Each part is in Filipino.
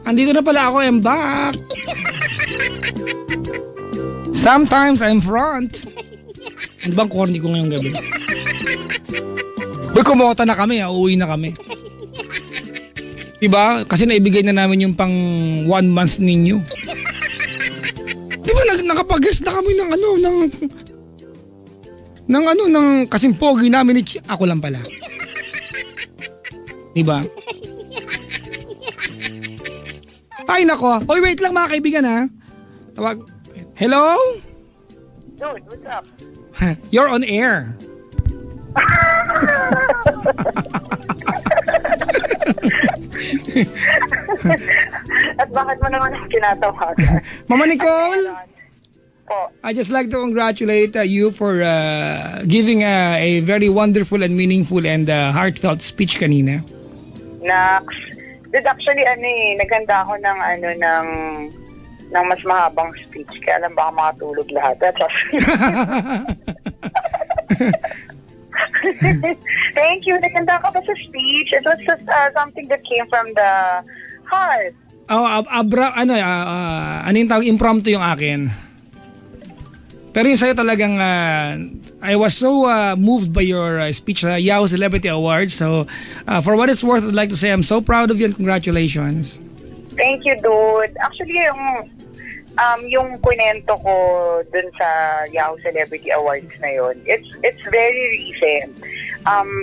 Andito na pala ako, I'm back. Sometimes I'm front. Ano bang corny ko ngayong gabi? Uy, kumota na kami, uuwi na kami. Diba? Kasi naibigay na namin yung pang 1 month ninyo. Diba nakapag-guest na kami ng kasing pogi namin ni ako lang pala. Diba? Ay nako. Oy, wait lang mga kaibigan ha. Tawag. Hello? Dude, what's up? You're on air. At bakit mo naman kinatawagan? Mama Nicole? Po. I just like to congratulate you for giving a very wonderful and meaningful and heartfelt speech kanina. Nax. Dude, actually, naghanda ako ng mas mahabang speech. Kaya alam baka makatulog lahat. That's Thank you. Naghanda ako pa sa speech. It was just something that came from the heart. Oh, ano yung tawag? Impromptu yung akin. Pero yung sa'yo talagang, I was so moved by your speech sa Yahoo Celebrity Awards. So, for what it's worth, I'd like to say I'm so proud of you and congratulations. Thank you, dude. Actually, yung kwento ko dun sa Yahoo Celebrity Awards na yun, it's very recent.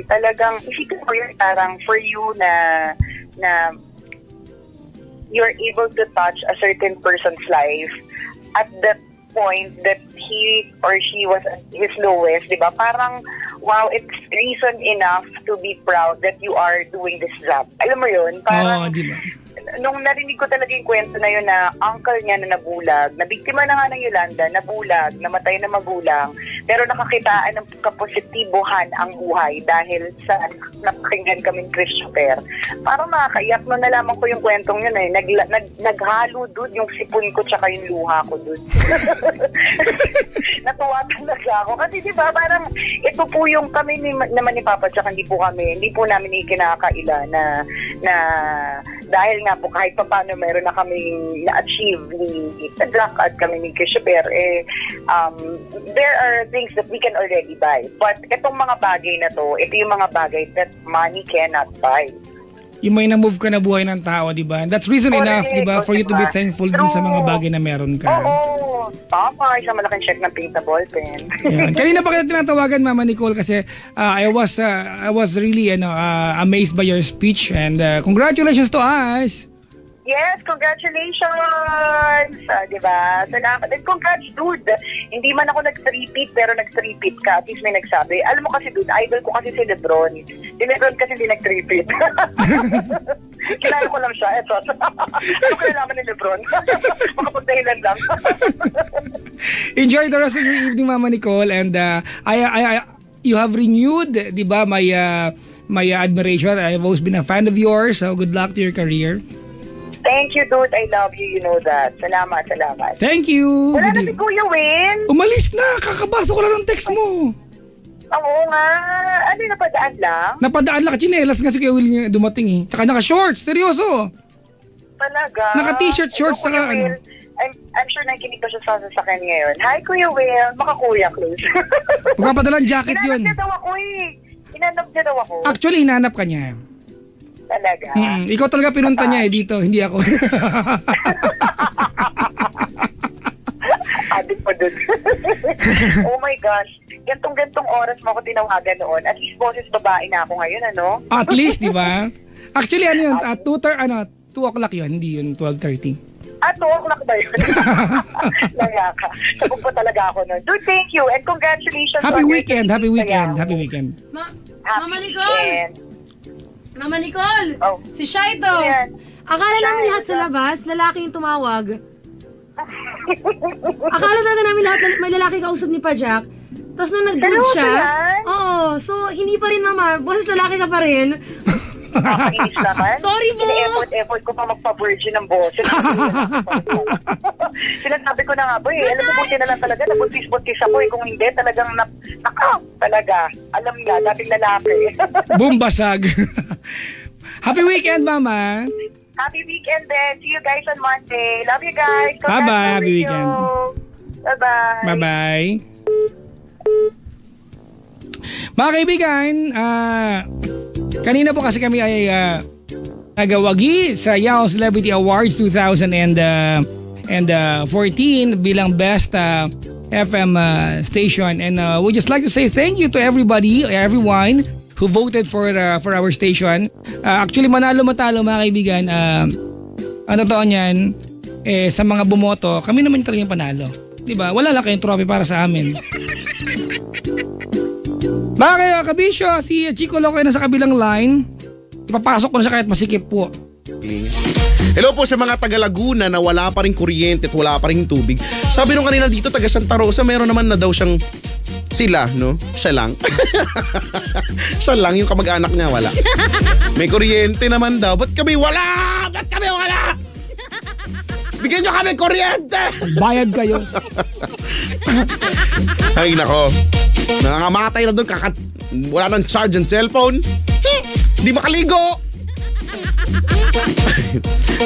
Talagang, isipin ko yun, parang for you na you're able to touch a certain person's life at that point that he or she was at his lowest, di ba? Parang, wow, it's reason enough to be proud that you are doing this job. Alam mo yun? Parang, di ba? Nung narinig ko talaga yung kwento na yun na uncle niya na nabulag, nabiktima na nga ng Yolanda, nabulag, namatay na magulang, pero nakakitaan ng kapositibohan ang buhay dahil sa napakinggan kaming Christopher. Parang nakakaiyak nung nalaman ko yung kwentong yun eh. Naghalo doon yung sipon ko tsaka yung luha ko doon. Natuwa talaga ako. Kasi diba parang ito po yung kami naman ni Papa tsaka hindi po namin ikinakaila na dahil nga po kahit pa paano meron na kaming na-achieve ni Jack at kami ni Christopher, there are things that we can already buy. But itong mga bagay na to, ito yung mga bagay that money cannot buy. Yung may na-move ka na buhay ng tao, di ba? That's reason enough, di ba, for you to be thankful dun sa mga bagay na meron ka. Oo, tama. Isang malaking check ng pink na ballpen. Kanina pa kita tinatawagan, Mama Nicole, kasi I was really amazed by your speech and congratulations to us. Yes, congratulations! Diba? Salamat. And congrats, dude. Hindi man ako nag-3-peat, pero nag-3-peat ka. At least may nagsabi. Alam mo kasi, dude, idol ko kasi si Lebron. Si Lebron kasi hindi nag-3-peat. Kilala ko lang siya. Eto. Ano ko nalaman ni Lebron? Makapagdahilan lang. Enjoy the rest of your evening, Mama Nicole. And you have renewed, di ba, my admiration. I've always been a fan of yours. So good luck to your career. Thank you, dude. I love you. You know that. Salamat. Thank you. Wala na si Kuya Win. Umalis na. Kakabasa ko lang ng text mo. Oo nga. Ano, napadaan lang? Napadaan lang. Chinelas nga si Kuya Will niya dumating eh. Tsaka naka-shorts. Seryoso. Talaga? Naka-t-shirt, shorts. Saka ano. I'm sure nakikinig pa siya sa sasakyan ngayon. Hi, Kuya Will. Makakuya, close. Magpapadalang jacket yun. Hinanap niya daw ako. Actually, hinanap ka niya. Talaga? Ikaw talaga pinunta niya eh dito, hindi ako. Adik pa dun. Oh my gosh. Gantong oras mo ako tinawagan noon. At least boses babae na ako ngayon, ano? At least, di ba? Actually, ano yun? 2 o'clock yun, hindi yun 12:30. 2 o'clock ba yun? Laya ka. Sabog pa talaga ako nun. Dude, thank you. And congratulations. Happy weekend. Happy Mama Nicole! Mama Nicole! Oh. Si Shaito! Akala namin lahat sa labas, lalaki yung tumawag. Akala namin lahat may lalaki kausap ni Pajak. Tapos nung nag-good siya, oo, so hindi pa rin, Mama, boses lalaki ka pa rin. Nakakainis naman. Sorry po. Effort ko pa magpa-virgin ng boses. Sinasabi ko na nga po alam mo, buti na lang talaga, nabuntis-buntis ako kung hindi, talagang talaga, alam nga, dating lalaki. Bumbasag. Happy weekend, Mama. Happy weekend din. See you guys on Monday. Love you guys. Bye-bye. Happy weekend. Bye-bye. Bye-bye. Mga kaibigan, kanina po kasi kami ay nagawagi sa Yao Celebrity Awards 2014 bilang Best FM Station. And we'd just like to say thank you to everyone who voted for our station. Actually, manalo-matalo mga kaibigan. Ang totoo niyan, sa mga bumoto, kami naman talaga yung panalo. Diba? Wala lang kayong trophy para sa amin. Mga kabisyo, si Chico Loco ay nasa kabilang line. Ipapasok ko na siya kahit masikip po. Hello po sa mga taga Laguna na wala pa rin kuryente at wala pa rin tubig. Sabi nung kanina dito, taga Santa Rosa, meron naman na daw siyang sila, no? Siya lang. Siya lang, yung kamag-anak niya wala. May kuryente naman daw. Ba't kami wala? Ba't kami wala? Bigyan nyo kami kuryente! Bayad kayo. Ay, nako. Nangangamatay na doon. Wala nang charge ang cellphone. Hindi makaligo.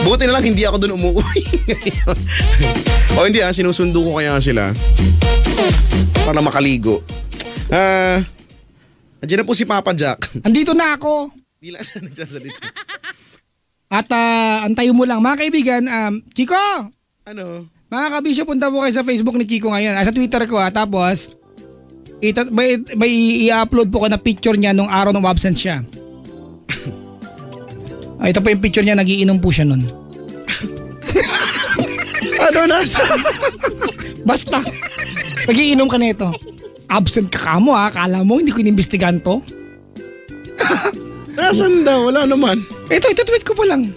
Buti na lang hindi ako doon umuwi. O hindi sinusundo ko kaya sila para makaligo. Andiyan na po si Papa Jack. Andito na ako. Hindi lang siya nagsasalita. At antayin mo lang. Mga kaibigan, Chico! Ano? Mga kabisyo, punta po kayo sa Facebook ni Chico ngayon. Sa Twitter ko tapos may i-upload po ko na picture niya nung araw ng absent siya. Ito po yung picture niya, nagiinom po siya nun. Ano nasa? Basta, nagiinom ka nito. Absent ka mo kala mo hindi ko inimbestigahan to. Nasaan daw? Wala naman. Ito tweet ko pa lang.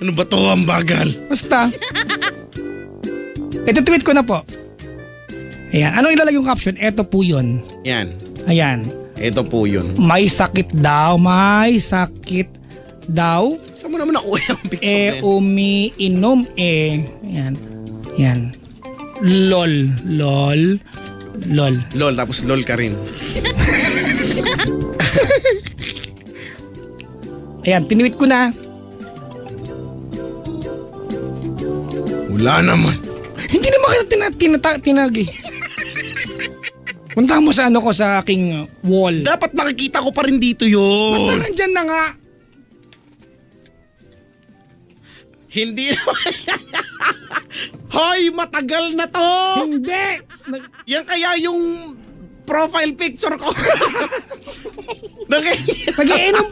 Ano ba to ang bagal? Basta. Ito tweet ko na po. Ayan, ano ilalagay yung caption? Ito po yun. Yan. Ayan. Ito po yun. May sakit daw, may sakit daw. Saan mo naman nakuha yung picture Umiinom Ayan. Yan. Lol. Lol, tapos lol ka rin. Ayan, tinweet ko na. Wala naman. Hindi naman kita tinag eh. Punta mo sa ko sa aking wall. Dapat makikita ko pa rin dito yun. Basta nandyan na nga. Hindi naman. Hoy, matagal na to. Hindi. Yan kaya yung profile picture ko. Nagiinom.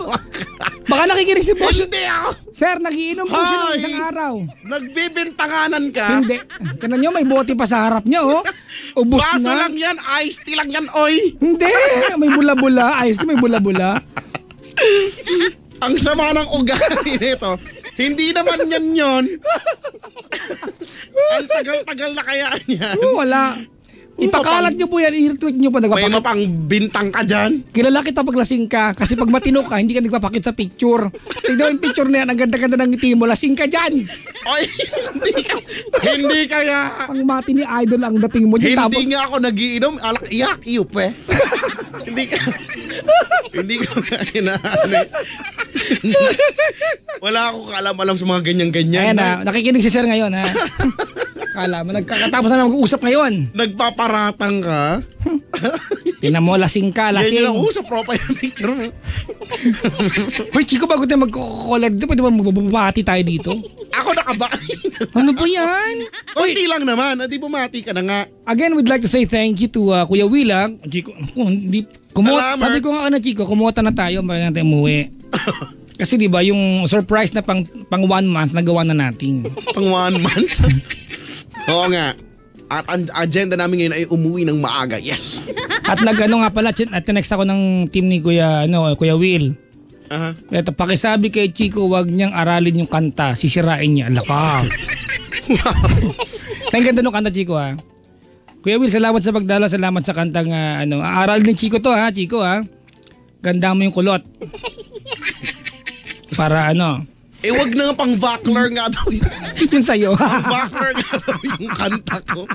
Baka nakikinig si boss. Hindi ako. Sir, nagiinom po siya ng Hoy! isang araw. Nagbibintanganan ka. Hindi. Tignan nyo, may bote pa sa harap niya, oh. Ubus Baso na. lang yan, iced tea lang yan, oy. Hindi. May bula-bula. Ayos, may bula-bula. Ang sama ng ugali nito. Hindi naman yan yon. Ang tagal-tagal na kaya niyan. Wala. Ipakalat nyo po yan, i-retweet nyo po. May mapang bintang ka dyan. Kilala kita pag lasing ka. Kasi pag matino ka, hindi ka nagpapakit sa picture. Tignan yung picture na yan, ang ganda-ganda ng ngiti mo. Lasing ka dyan. Oy, hindi kaya. Ang mati ni Idol ang dating mo. Hindi Tapos, nga ako nagiinom. Alak, iyak, iyup eh. Hindi ko inaano. Wala akong kaalam-alam sa mga ganyan-ganyan. ayan na, nakikinig si Sir ngayon, ha? Kala mo, nagkakatapos na mag-uusap ngayon. Nagpaparatang ka? Tingnan mo, lasing ka, Yan lasing. yun ako sa profile picture mo. Hoy, Chico, bago tayo mag-collar dito, pwede ba magbabati tayo dito? Ako nakabati. Ano po yan? Konti lang naman. Di bumati ka na nga. Again, we'd like to say thank you to Kuya Willa. Chico, Salamat. sabi ko nga Chico, kumota na tayo bago natin umuwi. Kasi di ba yung surprise na pang 1 month nagawa na natin. Pang 1 month? Oo nga. At ang agenda namin ngayon ay umuwi ng maaga. Yes. At nga pala, at next ako ng team ni Kuya Will. Aha. Ito, pakisabi kay Chico, wag niyang aralin yung kanta. Sisirain niya. Alaka. Ang ganda nung kanta, Chico, ha. Kuya Will, salamat sa pagdalo. Salamat sa kantang, aaralin ni Chico to, ha, Chico, ha. Ganda mo yung kulot. Para ano? Wag na nga pang Vakler nga daw. Yun sa'yo. Vakler nga daw yung kanta ko.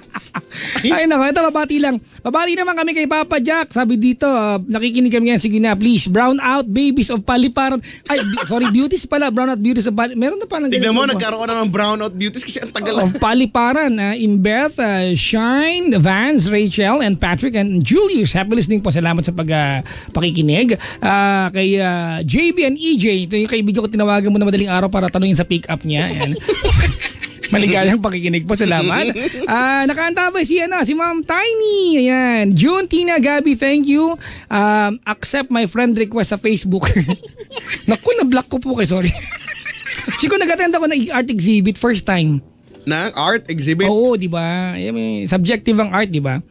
Ay nako, ito babati lang. Babati naman kami kay Papa Jack. Sabi dito, nakikinig kami ngayon. Sige na, please. Brown out babies of Paliparan. Ay, sorry, beauties pala. Brown out beauties of Paliparan. Meron na pa ng Tignan mo, nagkaroon na ng brownout beauties kasi ang tagal. Of Paliparan. Imbeth, Shine, Vance, Rachel, and Patrick, and Julius. Happy listening po. Salamat sa pakikinig. Kay JB and EJ. Ito yung kaibigan ko, tinawagan mo na madaling araw para tanungin sa pick-up niya. Ayan. Maligayang pakikinig po. Salamat. Nakaantabay si Ma'am Tiny. Ayan. June, Tina, Gabby, thank you. Accept my friend request sa Facebook. Naku, na-block ko po kayo. Sorry. Siguro nag-attend ako ng art exhibit first time. Na art exhibit? Oo, di ba? Subjective ang art, di ba?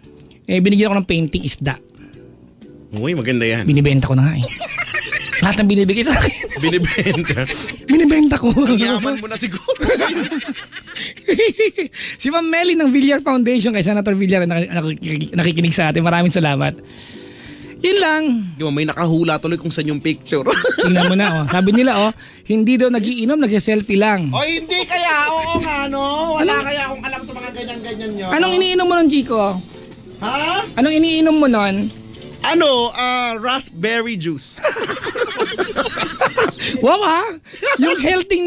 Binigyan ako ng painting isda. Uy, maganda yan. Binibenta ko na nga eh. Lahat ng binibigay sa akin. Binibenta ko. Yaman mo na siguro. Si Ma'am Melly ng Villar Foundation kay Senator Villar nakikinig sa atin. Maraming salamat. Yun lang. May nakahula tuloy kung saan yung picture. Tingnan mo na, Sabi nila, hindi daw nagiinom, nag-selfie lang. Hindi kaya. Oo nga, no? Wala kaya akong alam sa mga ganyan-ganyan nyo. Anong iniinom mo nun, Chico? Ha? Anong iniinom mo nun? Raspberry juice. Wow, Yung healthy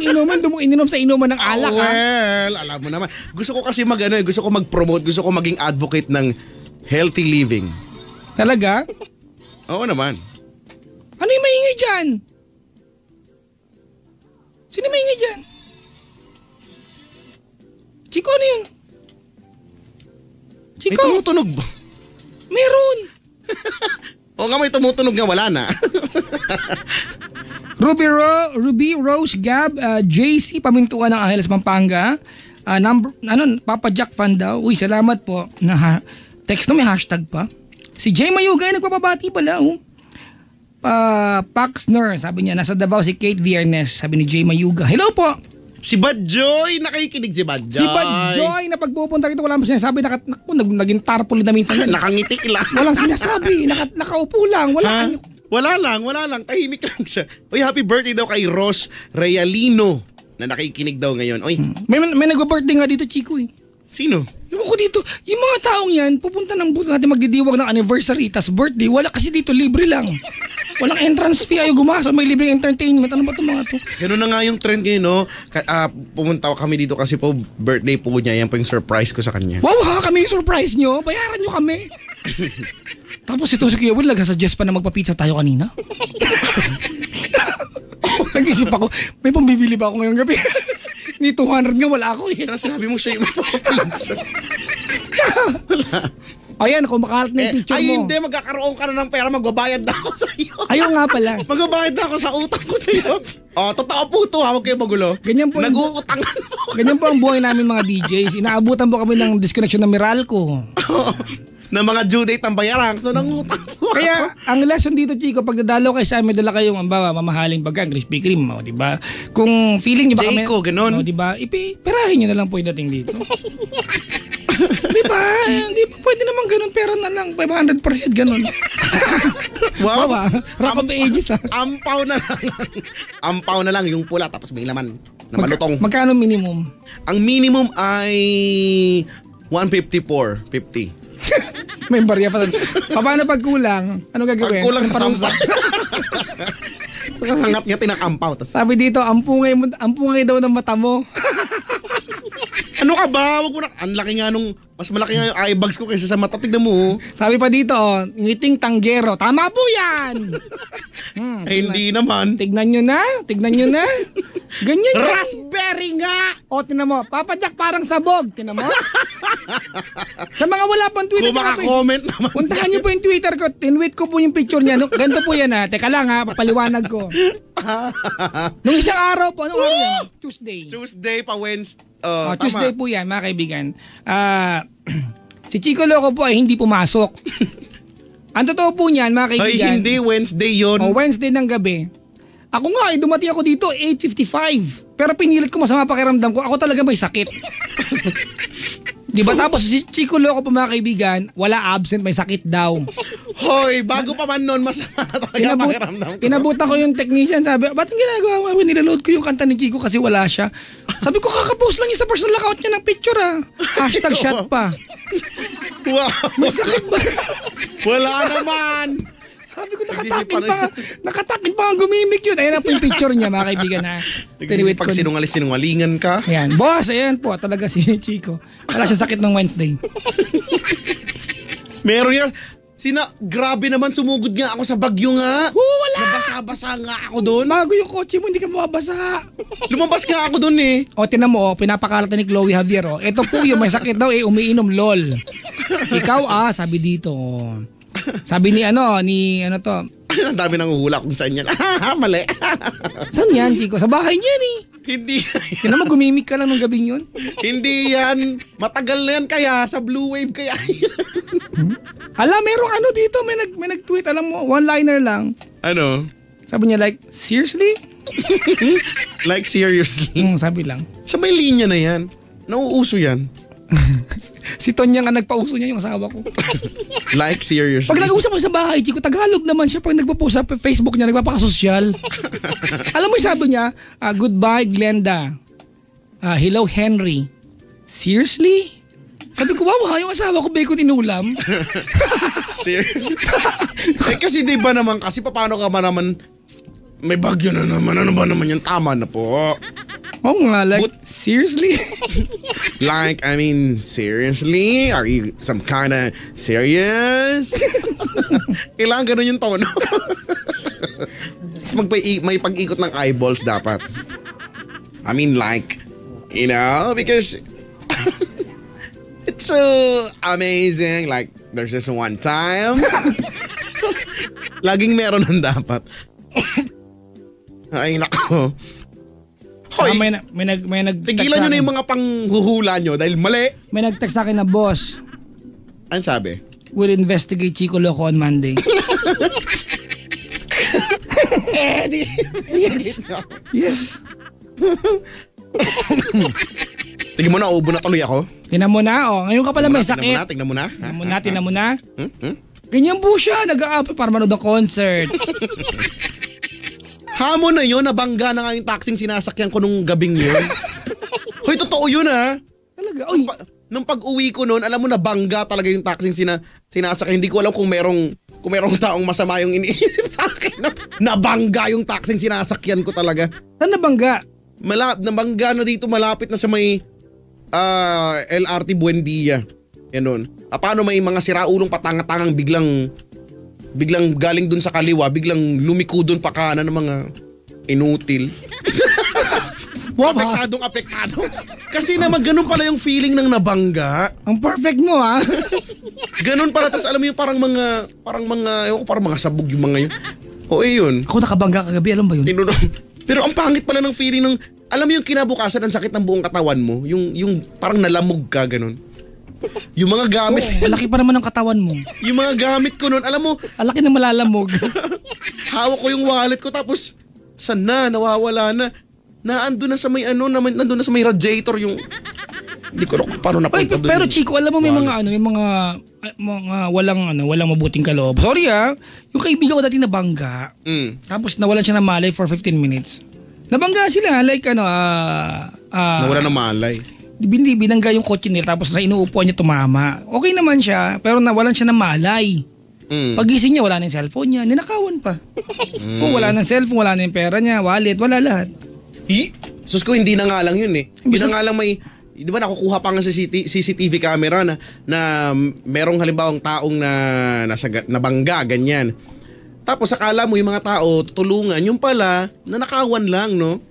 inuman, ininom sa inuman ng alak, Well, alam mo naman. Gusto ko kasi gusto ko mag-promote, gusto ko maging advocate ng healthy living. Talaga? Oo naman. Ano yung maingay dyan? Sino maingay dyan? Chico, ano yun? May Chico? tumutunog ba? Meron. Oo nga, may tumutunog nga, wala na. Ruby Rose Gab, JC Pamintuan ng Angeles, Pampanga. Papa Jack fan daw. Uy, salamat po. Text na may hashtag pa. Si Jay Mayugay nagpapabati pala. Paxner, sabi niya, nasa Davao si Kate Viernes. Sabi ni Jay Mayuga. Hello po. Si Badjoy, nakikinig si Badjoy. Si Badjoy, na pagpupunta rito, wala mo sinasabi. Naging tarpul na minsan. Nakangiti lang. Walang sinasabi. Nakaupo lang. Wala lang. Tahimik lang siya. Uy, happy birthday daw kay Ross Realino na nakikinig daw ngayon. Uy. May nag-birthday nga dito, Chico eh. Sino? Yung ko dito, yung mga taong yan, pupunta ng booth natin magdidiwag ng anniversary, tas birthday. Wala kasi dito, libre lang. Walang entrance fee, ayaw gumasa, may libreng entertainment. Ano ba itong mga to? Ganun na nga yung trend ngayon, no? Pumunta kami dito kasi po, birthday po niya. Yan po yung surprise ko sa kanya. Wow, kami yung surprise nyo. Bayaran nyo kami. Tapos ito si Kuya Will, nag-suggest pa na magpa-pizza tayo kanina. Nag-isip ako, may pambibili ba ako ngayong gabi? Ni 200 nga wala ako eh. Kaya sinabi mo siya yung magpapapinsa. Wala. Ayan, kung makalat na yung picture mo. Ay hindi, magkakaroon ka na ng pera, magbabayad na ako sa iyo. Ayaw nga pala. Magbabayad na ako sa utang ko sa iyo. Totoo po ito, huwag kayo magulo. Ganyan po. Nag-uutangan mo. Ganyan po ang buhay namin mga DJs. Inaabutan po kami ng disconnection ng Meralco. Na mga due date ang bayaran, so nangutang po. Kaya, ang lesson dito, Chico, pag nadalo kayo sa amin, dala kayong mamahaling bagang, Krispy Kreme, di ba? Kung feeling nyo ba kami... Jayco, ganun. Di ba? Perahin nyo na lang po yung dating dito. Di ba? Hindi pa pwede naman ganun, pera na lang, 500 per head, ganun. Wow. Rock of ages, Ampaw na lang. Ampaw na lang yung pula, tapos may laman na malutong. Magkano minimum? Ang minimum ay 154.50. May barya pa. Paano pag kulang? Ano gagawin? Pag kulang sa sampa. Hangat-ngatin ang ampaw. Sabi dito, ampungay daw ng mata mo. Ano ka ba? Wag mo na. Ang laki nga nung, mas malaki nga yung eye bags ko kaysa sa mata. Tignan mo. Sabi pa dito, ngiting tanggero. Tama po yan! Ay, hindi naman. Tignan nyo na. Ganyan yan. Raspberry nga! O, tinan mo. Papa Jack parang sabog. Tinan mo. Sa mga wala pang Twitter. Kung maka-comment naman. Puntahan nyo po yung Twitter ko. Tinweet ko po yung picture niya. Ganito po yan ha. Teka lang ha. Papaliwanag ko. Nung isang araw po. Anong araw yan? Tuesday pa Wednesday. Tuesday po yan, mga kaibigan. Si Chico Loco po ay hindi pumasok. Ang totoo po niyan, mga kaibigan. Ay, hindi. Wednesday yun. Wednesday ng gabi. Ako nga, dumating ako dito, 8:55. Pero pinilit ko masama pakiramdam ko. Ako talaga may sakit. Di ba? Tapos si Chico Loco pa mga kaibigan, wala absent, may sakit daw. Hoy, bago pa man nun, masama na talaga pakiramdam ko. Inabutan ko yung technician, sabi, ba't ang ginagawa mo? Nilaload ko yung kanta ni Chico kasi wala siya. Sabi ko, kakapost lang yung sa personal account niya ng picture Hashtag shot pa. Wow. May sakit ba? Wala naman. Sabi ko, nakatakil pa nga gumimik yun. Ayan na po yung picture niya, mga kaibigan na. Pag sinungalingan ka. Ayan, boss, ayan po, talaga si Chico. Wala siya sakit ng Wednesday. Meron yan. Grabe naman, sumugod nga ako sa bagyo nga. Wala! Nabasa-basa nga ako doon. Bago yung kotse mo, hindi ka mababasa. Lumabas nga ako doon eh. O, tinan mo, pinapakalata ni Chloe Javier. Ito po yung may sakit daw, umiinom, lol. Ikaw sabi dito. Sabi ni ano to. Ang dami nang uhula kung saan yan. Mali. Saan yan, Chico? Sa bahay niya eh. Hindi. Tinan mo, gumimik ka lang nung gabing yun. Hindi yan. Matagal na yan kaya. Sa Blue Wave kaya yan. Merong dito. May nag-tweet. Alam mo, one-liner lang. Ano? Sabi niya like, seriously? Like seriously? Sabi lang. Sa may linya na yan. Nauuso yan. Si Tonya nga nagpauso niya yung asawa ko. Like seriously? Pag nag-uusap ko sa bahay, Chico, Tagalog naman siya. Pag nagpo-post sa Facebook niya, nagpapakasosyal. Alam mo yung sabi niya, goodbye Glenda. Hello Henry. Seriously? Sabi ko, wow, yung asawa ko bacon inulam. Seriously? Kasi di ba naman, paano ka naman, may bagyo na naman, ano ba naman yan? Tama na po. Oo nga, like, seriously? Like, seriously? Are you some kind of serious? Kailangan ganun yung tono. Tapos may pag-ikot ng eyeballs dapat. Because it's so amazing. Like, there's this one time. Laging meron nun dapat. Ay, nako. Hoy, may tigilan nyo na yung mga panghuhula nyo dahil mali. May nag-text sa akin na, boss, ano sabi? we'll investigate Chico Loco on Monday. Yes. Tingnan mo na, ubo na tuloy ako. Tinan mo na, ngayon ka pala may sakit. Tingnan mo na. Tinan mo na. Ganyan po siya, nag-a-apply para manood ng concert. Hamon na yun, nabangga na nga yung taxing sinasakyan ko nung gabing yun. Hoy, totoo yun Talaga? Nung pag-uwi ko noon, alam mo nabangga talaga yung taxing sinasakyan. Hindi ko alam kung merong taong masama yung iniisip sa akin. Nabangga yung taxing sinasakyan ko talaga. Saan nabangga? Nabangga na dito, malapit na sa may LRT Buendia. Yan nun. Paano may mga siraulong patangatangang biglang galing dun sa kaliwa, biglang lumiko dun pa kanan ng mga inutil. Apektado. Kasi naman ganun pala yung feeling ng nabangga. Ang perfect mo Ganun pala, tas alam mo yung parang mga sabog yung mga yun. O yun. Ako nakabangga kagabi, alam ba yun? Pero ang pangit pala ng feeling ng, alam mo yung kinabukasan ng sakit ng buong katawan mo, yung parang nalamog ka, ganun. Yung mga gamit. Malaki pa naman ang katawan mo. Yung mga gamit ko noon, alam mo. Alaki na malalamog. Hawak ko yung wallet ko tapos sana nawawala na. Naandun na sa may nandun na sa may radiator yung. Hindi ko alam paano napunta doon. Pero Chico, alam mo may mga walang mabuting kaloob. Sorry yung kaibigan ko dati nabangga. Tapos nawalan siya ng malay for 15 minutes. Nabangga sila like nawalan ng malay. Binangga yung kotse nila tapos na inuupuan niya tumama. Okay naman siya, pero nawalan siya ng malay. Pagising niya, wala na yung cellphone niya. Ninakawan pa. Wala na yung cellphone, wala na yung pera niya, wallet, wala lahat. Sus ko, hindi na nga lang yun Hindi na nga lang may, di ba nakukuha pa nga sa CCTV camera na merong halimbawang taong nabangga, ganyan. Tapos akala mo yung mga tao tutulungan, yung pala, nanakawan lang, no?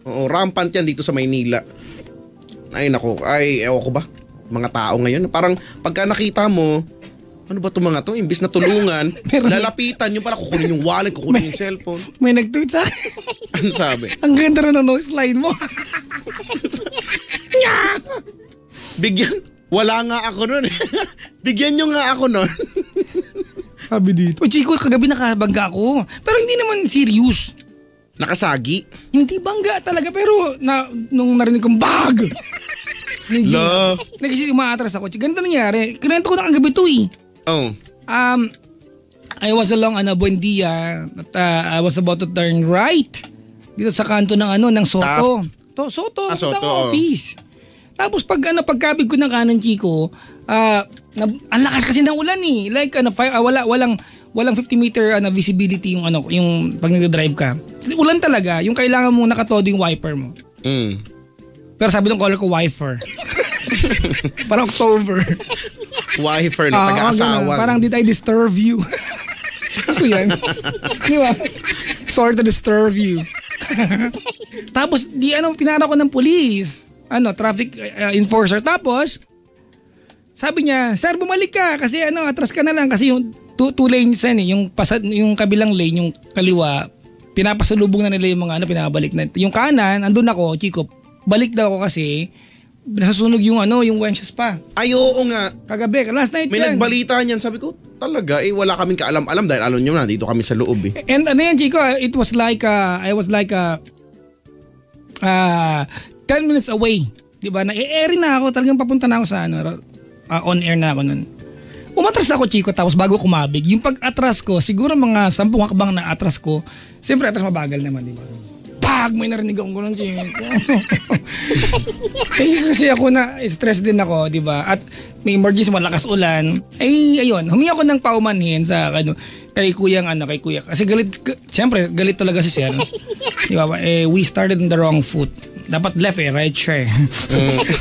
Oo, rampant yan dito sa Maynila. Ay nako, ewan ko ba? Mga tao ngayon, parang pagka nakita mo, ano ba itong mga to? Imbis na tulungan, lalapitan yung pala, kukunin yung wallet, kukunin yung cellphone. May nag-tweet sa ano sabi? Ang ganda rin ng nose line mo. Wala nga ako nun Bigyan nyo nga ako nun. Sabi dito. Chico, kagabi nakabangga ako. Pero hindi naman serious. Nakasagi? Hindi bangga talaga, pero nung narinig kong bag. La. Kasi umaatras ako. Ganito nangyari. Kinento ko na kagabi to eh. Oh. I was along Buendia at I was about to turn right dito sa kanto ng ng Soto. Soto, Soto, ng office. Tapos pagkabig ko ng kanan, Chico, ang lakas kasi ng ulan eh. Like walang 50 meter visibility yung pag nagdadrive ka. Ulan talaga, yung kailangan mong nakatodo yung wiper mo. Pero sabi ng caller ko, wiper. Parang October. Wifer na taga-asawa. Parang did I disturb you? Gusto yan. Di ba? Sorry to disturb you. Tapos, pinara ko ng police. Traffic enforcer. Tapos, sabi niya, sir, bumalik ka. Kasi atras ka na lang. Kasi yung two lanes yung kabilang lane, yung kaliwa, pinapasalubong na nila yung mga pinabalik na. Yung kanan, andun ako, Chico, balik daw ako kasi nasasunog yung winches pa. Ay, oo nga. Kagabi, last night May yan. nagbalita niyan. Sabi ko, talaga, wala kaming kaalam-alam dahil alam nyo na, dito kami sa loob eh. And Chico, it was like, I was like 10 minutes away. Diba? Na-airin na ako, talagang papunta na ako sa on air na ako nun. Umatras ako, Chico, tapos bago kumabig, yung pag-atras ko, siguro mga 10 hakbang na atras ko, siyempre atras mabagal naman, diba? May narinig akong gano'n, Chico. Kasi ako stress din ako, di ba? At may emergency, malakas ulan. Ayun, humingi ako ng paumanhin sa kay kuya. Kasi siyempre, galit talaga si Sir. Di ba? We started on the wrong foot. Dapat left right siya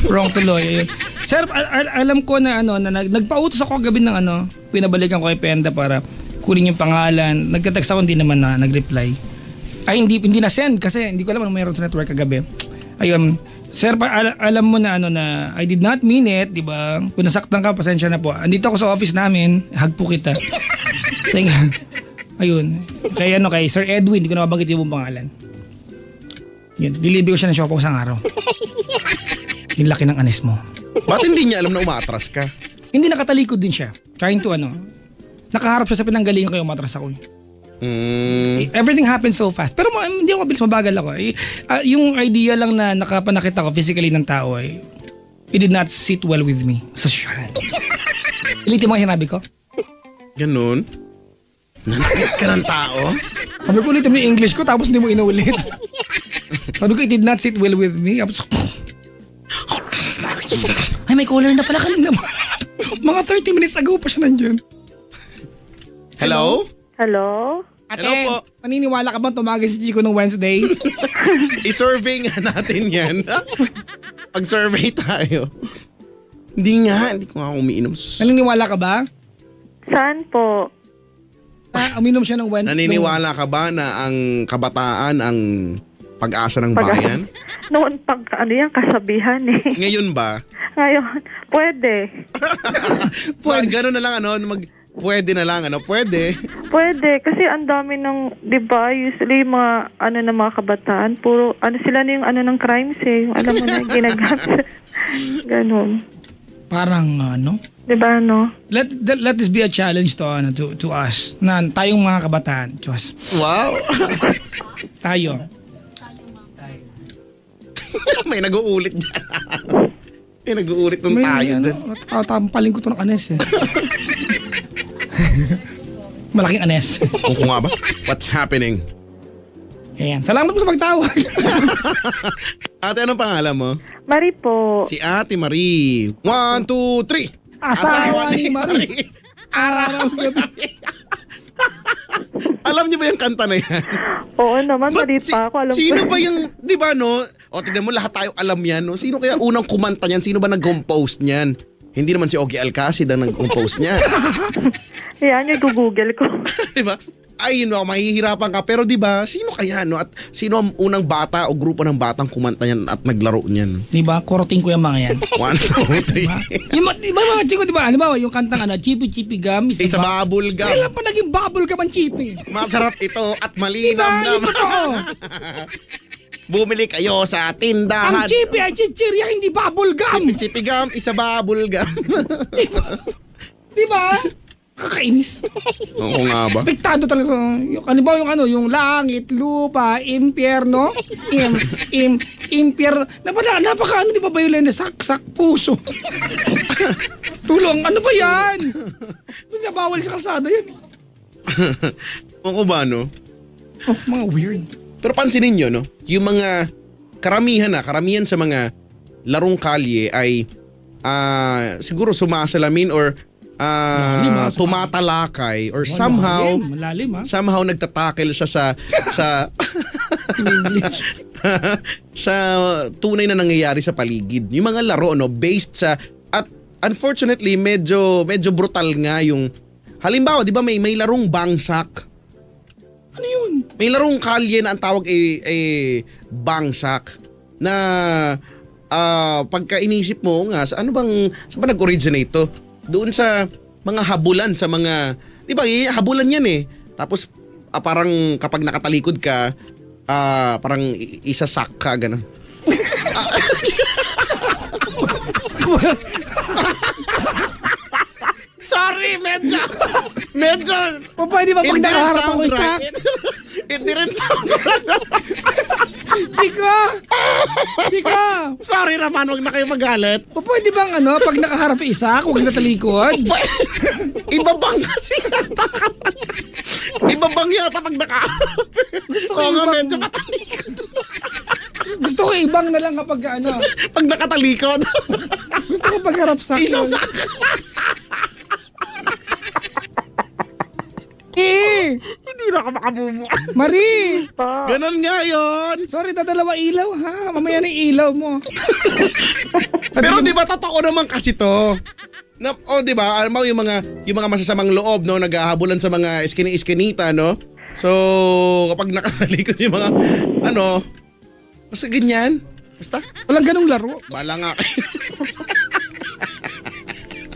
Wrong tuloy. Sir, alam ko na nagpautos ako kagabi ng pinabalikan ko kay Penda para kunin yung pangalan. Nagka-text ako, hindi naman nag-reply. Ay, hindi na-send kasi hindi ko alam anong mayroon sa network kagabi. Ayun, sir, alam mo na na I did not mean it, di ba? Kung nasaktan ka, pasensya na po. Andito ako sa office namin, hug po kita. Ayun, kay Sir Edwin, hindi ko na mabanggit yung pangalan. Yun, dilibre ko siya ng siopaw sa araw. Yung laki ng anis mo. Ba't hindi niya alam na umatras ka? Hindi, nakatalikod din siya. Trying to nakaharap siya sa pinanggalingan ko yung umatras ako. Everything happened so fast. Pero hindi ako mabilis, mabagal ako. Yung idea lang na nakapanakita ko physically ng tao it did not sit well with me. Social. Ilitin mo yung sinabi ko? Ganun? Nanakit ka ng tao? Sabi ko ulitin mo yung English ko tapos hindi mo inuulit. Sabi ko it did not sit well with me. Ay, may caller na pala kanina. Mga 30 minutes ago pa siya nandyan. Hello? Hello? Ate, Hello po. Paniniwala ka bang tumagay si Chico ng Wednesday? I-survey nga natin yan. Pag-survey tayo. Hindi ko nga umiinom. Naniniwala ka ba? Saan po? Uminom siya ng Wednesday. Naniniwala ka ba na ang kabataan ang pag-asa ng bayan? Noon kasabihan eh. Ngayon ba? Ngayon, pwede. So, gano'n na lang pwede na lang, pwede. Pwede, kasi ang dami ng, di ba, usually mga, na mga kabataan, puro, sila na yung ng crimes eh. Yung, alam mo na, ginagamit. Ganon. Parang, Di ba, Let this be a challenge to us. Na tayong mga kabataan. Diyos. Wow. Tayo. May nag-uulit dyan. May nag-uulit nung tayo dyan. Tampaling ko ito ng anes eh. Malaking anes. Kung nga ba? What's happening? Ayan. Salamat mo sa pagtawag. Ate, anong pangalan mo? Marie po. Si Ate Marie. 1, 2, 3. Asawa ni Marie. Araw-gabi. Alam niyo ba yung kanta na yan? Oo naman, mali pa ako. Alam sino ko. ba yung, di ba o tignan mo, lahat tayo alam yan, Sino kaya unang kumanta niyan? Sino ba nag-compose niyan? Hindi naman si Ogie Alcacid ang nag-compose niyan. Yan, yung google ko. Di ba? Ay, mahihirapan ka. Pero di ba, sino kaya, At sino ang unang bata o grupo ng batang kumanta niyan at naglaro niyan? Di ba? Koroting ko yung mga yan. 1, 2, 3. Di ba mga chiko, di ba? Ano ba? Yung kantang Chippy Chippy Gum. Isa bubble gum. Kailan pa naging bubble gum ang Chippy? Masarap ito at Di malinam ba? Ano naman. totoo? Bumili kayo sa tindahan. Ang Chippy ay chichirya, hindi bubble gum. Chippy gum, isa bubble gum. Di ba? Kakainis. Oo nga ba? Apektado talaga. Yung, yung langit, lupa, impyerno, impyerno. Napaka di ba violent? Saksak, puso. Tulong, ano ba yan? Bawal sa kalsada yan. Oo ba, no? Oh, mga weird. Pero pansinin nyo, no? Yung mga karamihan sa mga larong kalye ay siguro sumasalamin or tumatalakay or malalim, somehow nagtatakel siya sa sa tunay na nangyayari sa paligid. Yung mga laro, no, based sa, at unfortunately medyo brutal nga yung, halimbawa, di ba may larong bangsak? Ano yun? May larong kalye na ang tawag ay bangsak na pagka inisip mo nga saan ba nag-originate to? Doon sa mga habulan, sa mga, di ba, habulan yan eh. Tapos parang kapag nakatalikod ka, parang isasak ka, gano'n. Sorry, medyo. Pwede ba pag nakaharap ako isa? Hindi rin sound Chika! Sorry naman, wag na kayo magalit. Pwede bang pag nakaharap isa, huwag na talikod? Ibabang kasi yata. Ibabang yata pag nakaharap. Oo nga, medyo katalikod. Gusto ko ibang na lang kapag pag nakatalikod. Gusto ko pagharap sa akin. Isasak. Hindi na ako makabubo. Marie! Ganon nga yun. Sorry, dadalawa ilaw ha. Mamaya na yung ilaw mo. Pero di ba totoo naman kasi to? Di ba? Alam mo yung mga masasamang loob, no, naghahabulan sa mga iskinita, no? So, kapag nakatalikod yung mga basta ganyan. Basta. Walang ganung laro. Bala nga.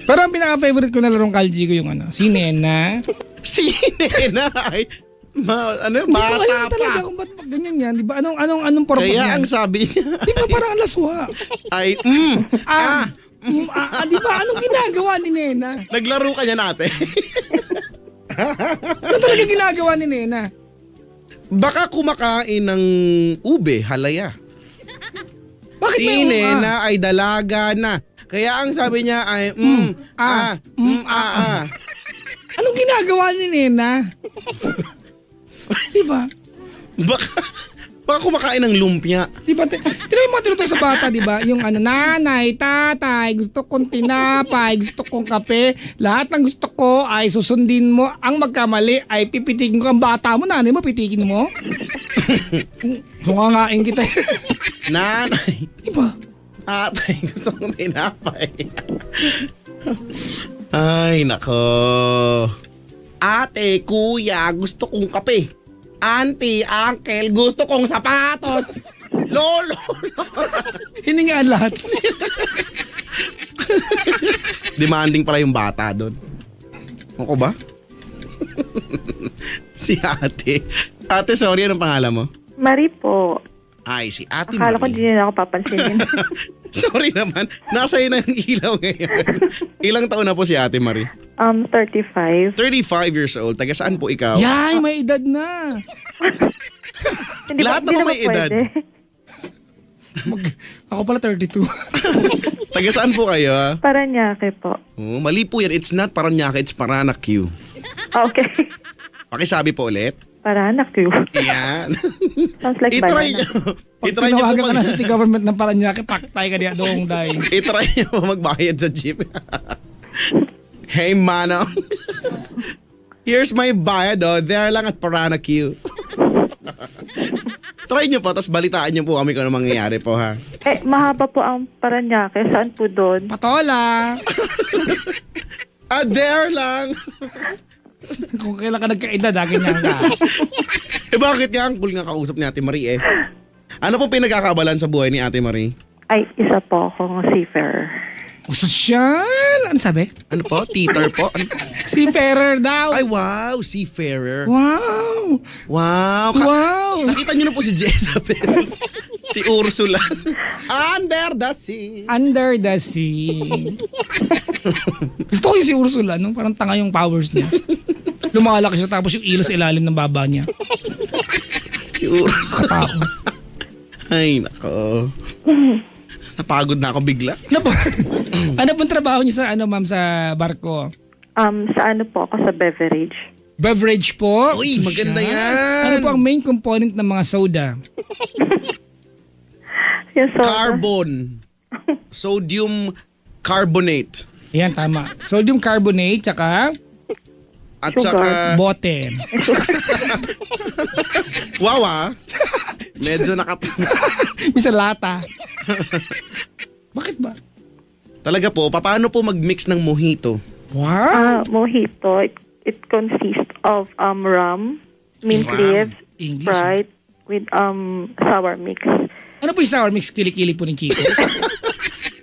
Pero ang pinaka-favorite ko na larong kalji ko yung si Nena. Si Nena ay bata Hindi ko alam pa. talaga kung ba't ganyan yan. Di ba? Anong purpose Kaya yan? ang sabi niya Di ba parang alaswa? ay Di ba? Anong ginagawa ni Nena? naglaro ka niya natin. Ano talaga ginagawa ni Nena? Baka kumakain ng ube, halaya. Bakit Si may Nena ay dalaga na. Kaya ang sabi niya ay Anong ginagawa ni Nena? Di ba? Baka kumakain ng lumpia. Di ba? Tino yung mga tinutoy sa bata, di ba? Yung nanay, tatay, gusto kong tinapay, gusto kong kape. Lahat ng gusto ko ay susundin mo. Ang magkamali ay pipitigin ko ang bata mo. Nanay mo, pitigin mo. Sungangain kita. Nanay. Di ba? Tatay, gusto kong tinapay. Ay, nako. Ate, kuya, gusto kong kape. Auntie, uncle, gusto kong sapatos. Lolo. Hiningaan lahat. Demanding pala yung bata doon. Ako ba? Si ate. Ate, sorry, anong pangalan mo? Marie po. Ay, si Ate Akala ko Marie. di nila ako papansinin. Sorry naman, nasa iyo na yung ilaw ngayon. Ilang taon na po si Ate Marie? 35. 35 years old. Taga saan po ikaw? Yay, may edad na. Hindi Lahat hindi naman may edad. pwede. Ako pala 32. Taga saan po kayo? Paranaque po. Oh, mali po yan. It's not Paranaque, it's Paranaque. Okay. Pakisabi po ulit. Paranaque. Yan. Sounds like I-try banana. nyo. Pag I-try nyo tinawagan po ka na city government ng Paranaque, paktay ka diya doong day. I-try nyo po magbayad sa jeep. Hey, Manong. Here's my bayad, oh. There lang at Paranaque. Try nyo po, tapos balitaan nyo po kami kung ano mangyayari po, ha? Mahaba po ang Paranaque. Saan po doon? Patola. There lang. Kung kailan ka nagkaedad, ganyan ka. Bakit nga? Ang cool nga kausap ni Ate Marie, eh. Ano pong pinagkakabalan sa buhay ni Ate Marie? Ay, isa po akong seafarer. Sosyal! Ano sabi? Ano po? Teeter po? Ano? Seafarer daw. Ay, wow! Seafarer. Wow! Wow! Wow! Nakita niyo na po si Jezabel. Si Ursula. Under the sea. Under the sea. Gusto ko yung si Ursula, no? Parang tanga yung powers niya. Lumalaki siya tapos yung ilos ilalim ng baba niya. Si Ursula. Katakot. Ay, nako. Napagod na ako bigla. Ano pong trabaho niyo sa ma'am, sa barko? Sa ano po ako sa beverage? Beverage po? Uy, Ito maganda siya. yan. Ano po ang main component ng mga soda? Yung soda. Carbon. Sodium carbonate. Ayan, tama. Sodium carbonate, tsaka At Sugar. saka, bote. wow medyo Misa lata. Bakit ba? Talaga po, paano po mag-mix ng mojito? Wow! Mojito, it consists of rum, mint Wow. leaves, English. Sprite, with sour mix. Ano po yung sour mix kilikili po ng Chico?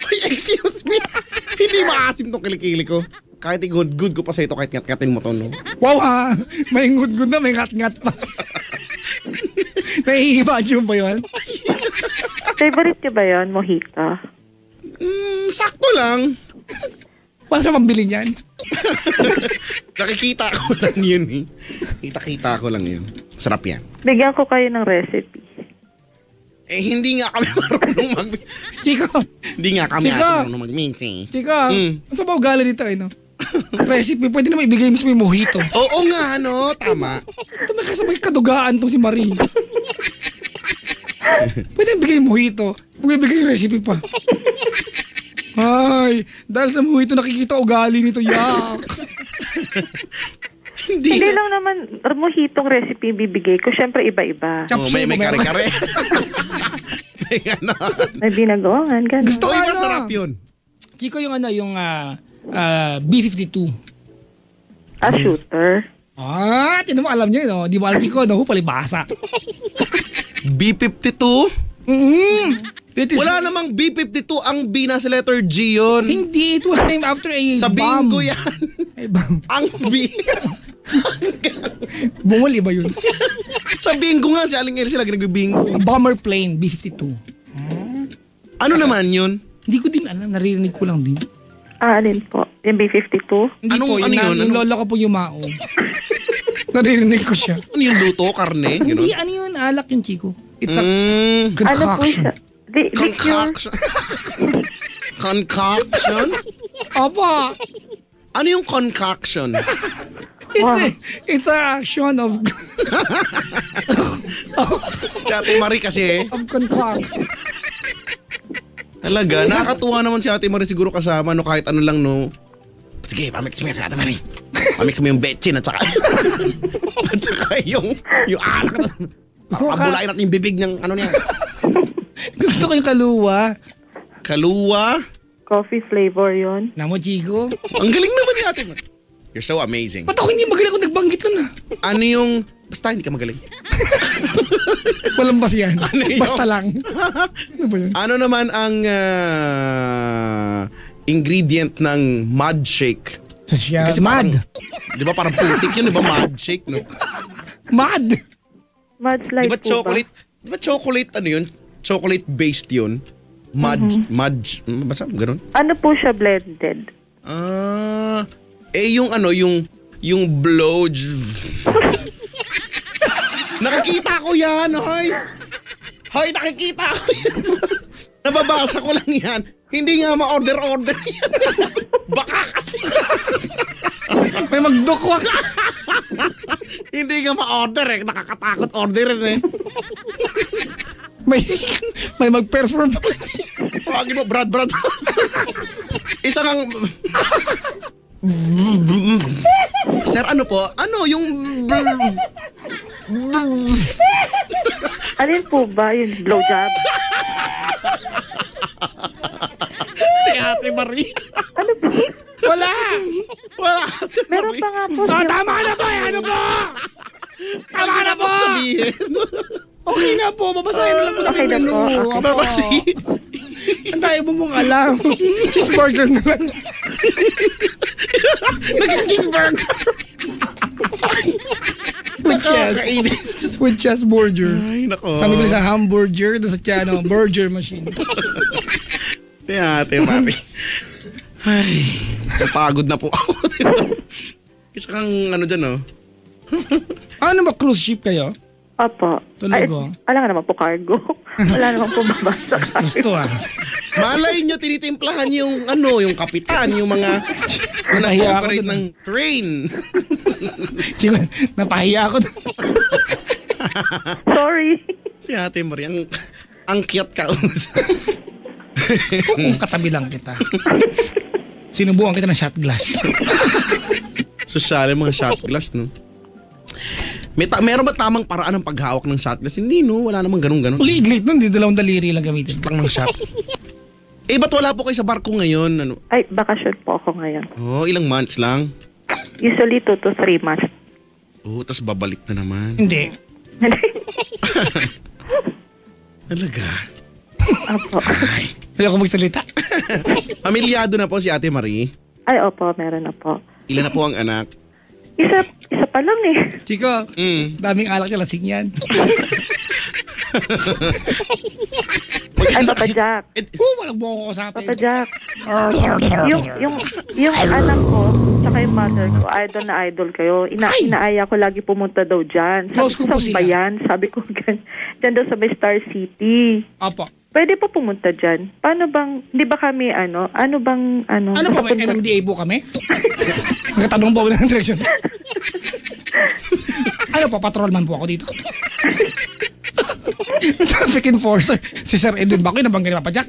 Ay, excuse me. Hindi maasim tong kilikili ko. Kahit i-good ko pa sa ito, kahit ngat-ngatin mo to, no? Wow ha! May ngud-ngud na, may ngat-ngat pa. Nai-imagine ba yun? Favorite niyo ba yun, mojito? Sakto lang. Paano siya pambili niyan? Nakikita ko lang yun eh. Kita-kita ko lang yun. Sarap yan. Bigyan ko kayo ng recipe. Eh, hindi nga kami marunong Chico! Hindi nga kami Chico! marunong mag-mix eh. Chico! Mm. Ano ba ugali dito no? Recipe, pwede naman ibigay mo sa may mojito. Oo nga, no? Tama. Ito may kasabay kadugaan tong si Marie. Pwede ibigay mojito. Kung ibigay recipe pa. Ay, dahil sa mojito nakikita ugali nito, yak. Hindi lang naman mojitong recipe bibigay ko. Siyempre iba-iba. Oh, may kare-kare. May ganon. May binagoongan, gano'n. Gusto Uy, ano? masarap yun. Chico, yung B-52. Shooter. Tinan mo, alam niyo, no? Di ba alam, Chico, no? Palibasa. B-52? It is, Wala namang B-52. Ang B na sa letter G yun. Hindi, it was named after a Sa bomb. bingo yan. Ay, bomb. Ang B. Bungol, iba yun. Sa bingo nga, si Aling El sila ginag-bingo. Bomber plane, B-52. Ano naman yun? Hindi ko din alam, naririnig ko lang din. Alin po? Yung B-52? Hindi po, Ano yun? yung lola ko po yumao. Naririnig ko siya. Ano yung luto? Karne? Hindi, Ganon? ano yun? Alak yung Chico. It's a Ano po concoction. siya? Liqueur. Concoction. Concoction? Opo. Ano yung concoction? It's a action of Ate Marie kasi, of concoction. talaga, nakakatuwa naman si Ate Marie siguro kasama, no, kahit ano lang, no. Sige, pamix mo yan, Ate Marie. Pamix mo yung betchin at saka, at saka yung alak na. Pakabulain natin yung bibig ng ano niya. Gusto ko yung kaluwa. Kaluwa. Coffee flavor yon. Namo, Chico. Ang galing naman ni Ate Marie. You're so amazing. Ba't ako hindi magaling kung nagbanggit nun ah? Ano yung, basta hindi ka magaling. Walang basihan. Ano yun? Basta lang. Ano ba yun? Ano naman ang ingredient ng mud shake? So siya, Kasi mad. Di ba parang putik yun, di ba mud shake, no? Mad. Mudslide Di ba po chocolate? Di ba chocolate ano yun? Chocolate based yun? Mud, basta ganun? ba? Ano po siya blended? Yung ano, yung blow. Nakikita ko yan, hoy. Hoy, nakikita ko yan. Nababasa ko lang yan. Hindi nga ma-order yan. Baka kasi. May magdukwak. Hindi nga ma-order eh. Nakakatakot orderin eh. May mag-perform. Tawagin mo, Brad. Isa kang... Sir, ano po? Ano yung... Alin po ba yung blowjob? Si Ate Marie. Ano po? Wala. Ate Meron Marie. pa nga po. So, tama na po. Ano po? Tama na po. Sabihin. Okay na po. Babasahin na lang po na Okay may na menu. po, okay. Babasi. Ang tayo mo mong alam. Cheeseburger na lang. Naging cheeseburger. With chest. Nakakainis. With chest burger. Ay, nako. Sabi ko sa hamburger, doon sa burger machine. Si Ate Marie. Ay, napagod na po ako. Isa kang ano dyan, oh. Ano ba, cruise ship kayo? Opo. Talaga? Wala nga naman po cargo. Wala naman po babasa. Gusto Malay nyo, tinitimplahan yung yung kapitan, yung mga Nahiya ako nag-operate dun. ng train. Chico, napahiya ako. Sorry. Si Ate Marie, ang cute ka. Kung katabi lang kita. Sinubukan kita ng shot glass. Sosyal yung mga shot glass, no? Meron ba tamang paraan ng paghawak ng shot glass? Hindi, no? Wala namang ganun-ganun. Ulit-lit nun, di dalawang daliri lang gamitin. Lang ng shot. Ba't wala po kayo sa barko ngayon? Ano? Ay, bakasyon po ako ngayon. Oh, ilang months lang? Usually 2 to 3 months. Oh, tas babalik na naman. Hindi. Talaga? Opo. Ayoko magsalita. Pamilyado na po si Ate Marie. Ay, opo, meron na po. Ilan na po ang anak? Isa pa lang eh. Chico, daming alak niya, lasing yan. Ay, Papa Jack. Walang buong ko sa Papa Jack. Yung anak ko, tsaka yung mother ko, idol na idol kayo. Inaaya ko lagi pumunta daw dyan. Sabi Close ko po saan sila. ba yan? Sabi ko, dyan daw sa may Star City. Opo. Pwede pa pumunta dyan. Paano bang, di ba kami ano Ano po, may nakapunta- MMDA po kami? Nagkatanong po ng direksyon. Ano po, patrolman po ako dito. Traffic enforcer. Si Sir Edwin Bacoy, nabangga ni Papa Jack.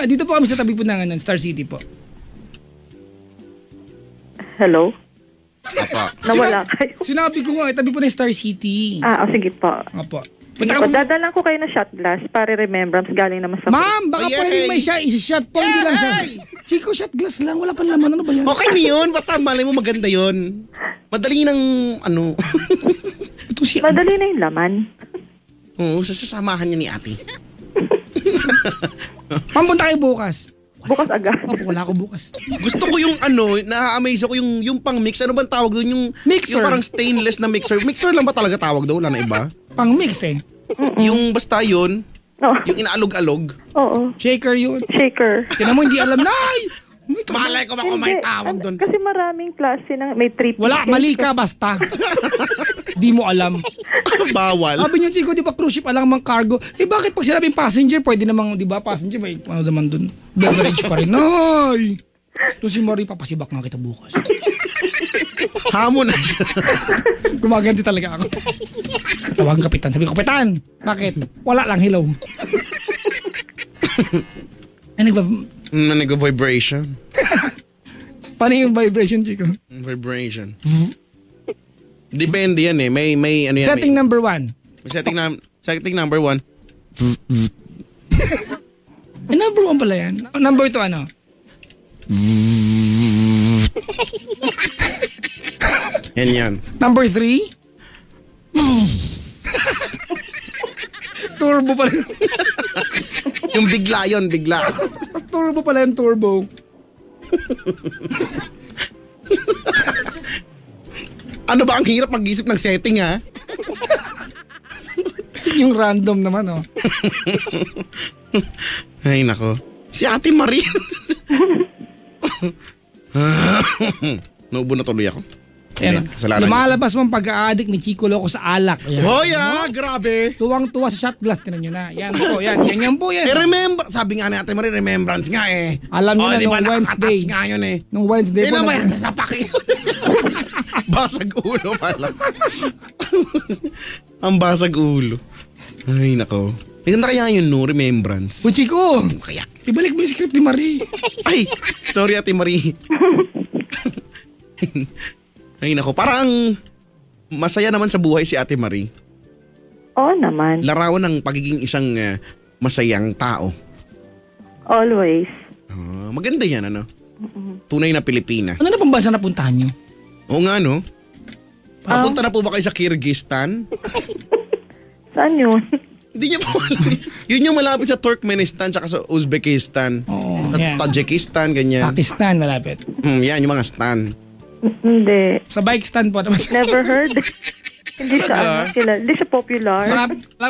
Dito po kami sa tabi po ng Star City po. Hello? Apa. Nawala kayo. Sinabi ko nga, tabi po ng Star City. Sige po. Opo. Sige po, dadalan ko kayo ng shot glass para remembrance galing naman sa... Ma'am, baka Ay, pwede ay. may isa-shot po, hindi lang siya. Chico, shot glass lang, wala pang laman. Ano ba yan? Okay na yun. Basta malay mo maganda yun. Madali ng Ito si Madali na yung laman. Oo, sasamahan niya ni Ate. Ma'am, punta kayo bukas. Bukas agad. Opo, wala ako bukas. Gusto ko yung na-amaze ako yung pang mix. Ano bang tawag doon? Yung Mixer. Yung parang stainless na mixer. Mixer lang ba talaga tawag doon? Wala na iba? Pang mix eh. Yung basta yun, Oo. yung inaalog-alog. Oo. Shaker yun. Shaker. Tinan mo, hindi alam. Nay! Malay ko ba kung may tawag doon? Kasi maraming klase ng may trip. Wala, mali ka basta. Di mo alam. Bawal. Sabi niyo, Chico, di ba cruise ship alang mang cargo? Bakit pag sinabing passenger, pwede namang, di ba, passenger, may ano naman dun, beverage pa rin. Nay! Ito si Marie, papasibak nga kita bukas. Hamon na siya. Gumaganti talaga ako. Tawag ang kapitan. Sabi ko, kapitan, bakit? Wala lang, hello. Nag-vibration. Paano yung vibration, Chico? Vibration. Depende yan eh. May ano yan. Setting number 1. Setting number 1. Number 1 pala yan. Number 2 ano? Yan. Number 3? Turbo pala. Yung bigla yun, bigla. Turbo pala yung turbo. Ano ba ang hirap mag-isip ng setting ha? Yung random naman, oh. Ay nako. Si Ate Marie. Naubo na tuloy ako. Ayan. Kasalanan niya. Lumalabas mo ang pag-a-addict ni Chico Loco sa alak. Ayan. Hoy grabe. Tuwang-tuwa sa shot glass. Tinan nyo na. Yan po, yan po, yan. Remember, sabi nga ni Ate Marie, remembrance nga eh. Alam niyo na di ba, nung Wednesday. nakaka-touch nga yun eh. Nung Wednesday Sino po ba na- yan? Sasapak yun. Basag ulo pala. Ang basag ulo. Ay, nako. Maganda kaya yun, no? Remembrance. O Chico, Kaya. ibalik mo yung script ni Marie. Ay, sorry Ate Marie. Ay, nako. Parang masaya naman sa buhay si Ate Marie. Oo naman. Larawan ng pagiging isang masayang tao. Always. Maganda yan, ano? Tunay na Pilipina. Ano na pang bansa napuntahan nyo? Oo nga, no? Napunta na po ba kayo sa Kyrgyzstan? Saan yun? Hindi niyo po alam. Yun yung malapit sa Turkmenistan tsaka sa Uzbekistan. Oo, At yan. Tajikistan, ganyan. Pakistan, malapit. Yan, yung mga stan. Hindi. Sa bike stand po. Never heard. Hindi siya Talaga? kilala. Hindi siya popular. Sa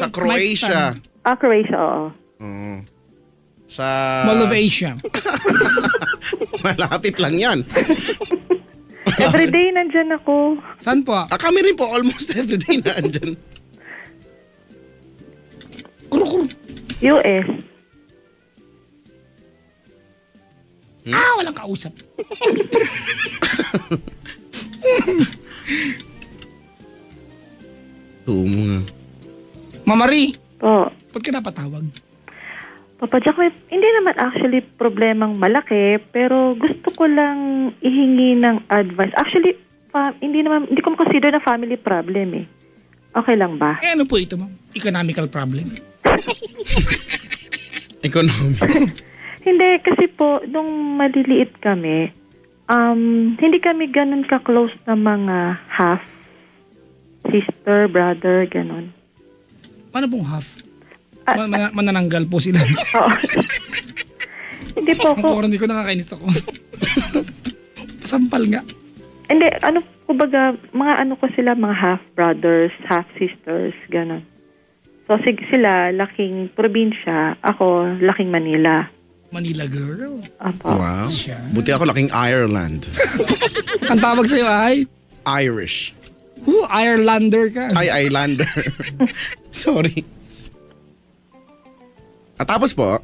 Croatia. Croatia, oo. Oo. Sa... Mall of Asia. Malapit lang yan. Everyday nandyan ako. Saan po? Kami rin po almost everyday na andyan. Kuro. US. Walang kausap. Tunga. Mamari, Po. ba't ka napatawag? Papa Jack, hindi naman actually problemang malaki, pero gusto ko lang ihingi ng advice. Actually, hindi ko consider na family problem eh. Okay lang ba? Ano po ito, ma'am? Economical problem. Economic. Hindi, kasi po, nung maliliit kami, hindi kami ganun ka-close na mga half, sister, brother, ganun. Paano pong half? Manananggal po sila. Oo. Hindi po Ang ako, hindi ko nakakainis ako. Sampal nga. hindi, kumbaga, mga ko sila, mga half brothers, half sisters, ganun. So, sila, laking probinsya, ako, laking Manila. Manila girl. Apo. Wow. Siya. Buti ako laking Ireland. Ang tawag sa'yo ay? Irish. Irelander ka. Ay, Islander. Sorry. At tapos po,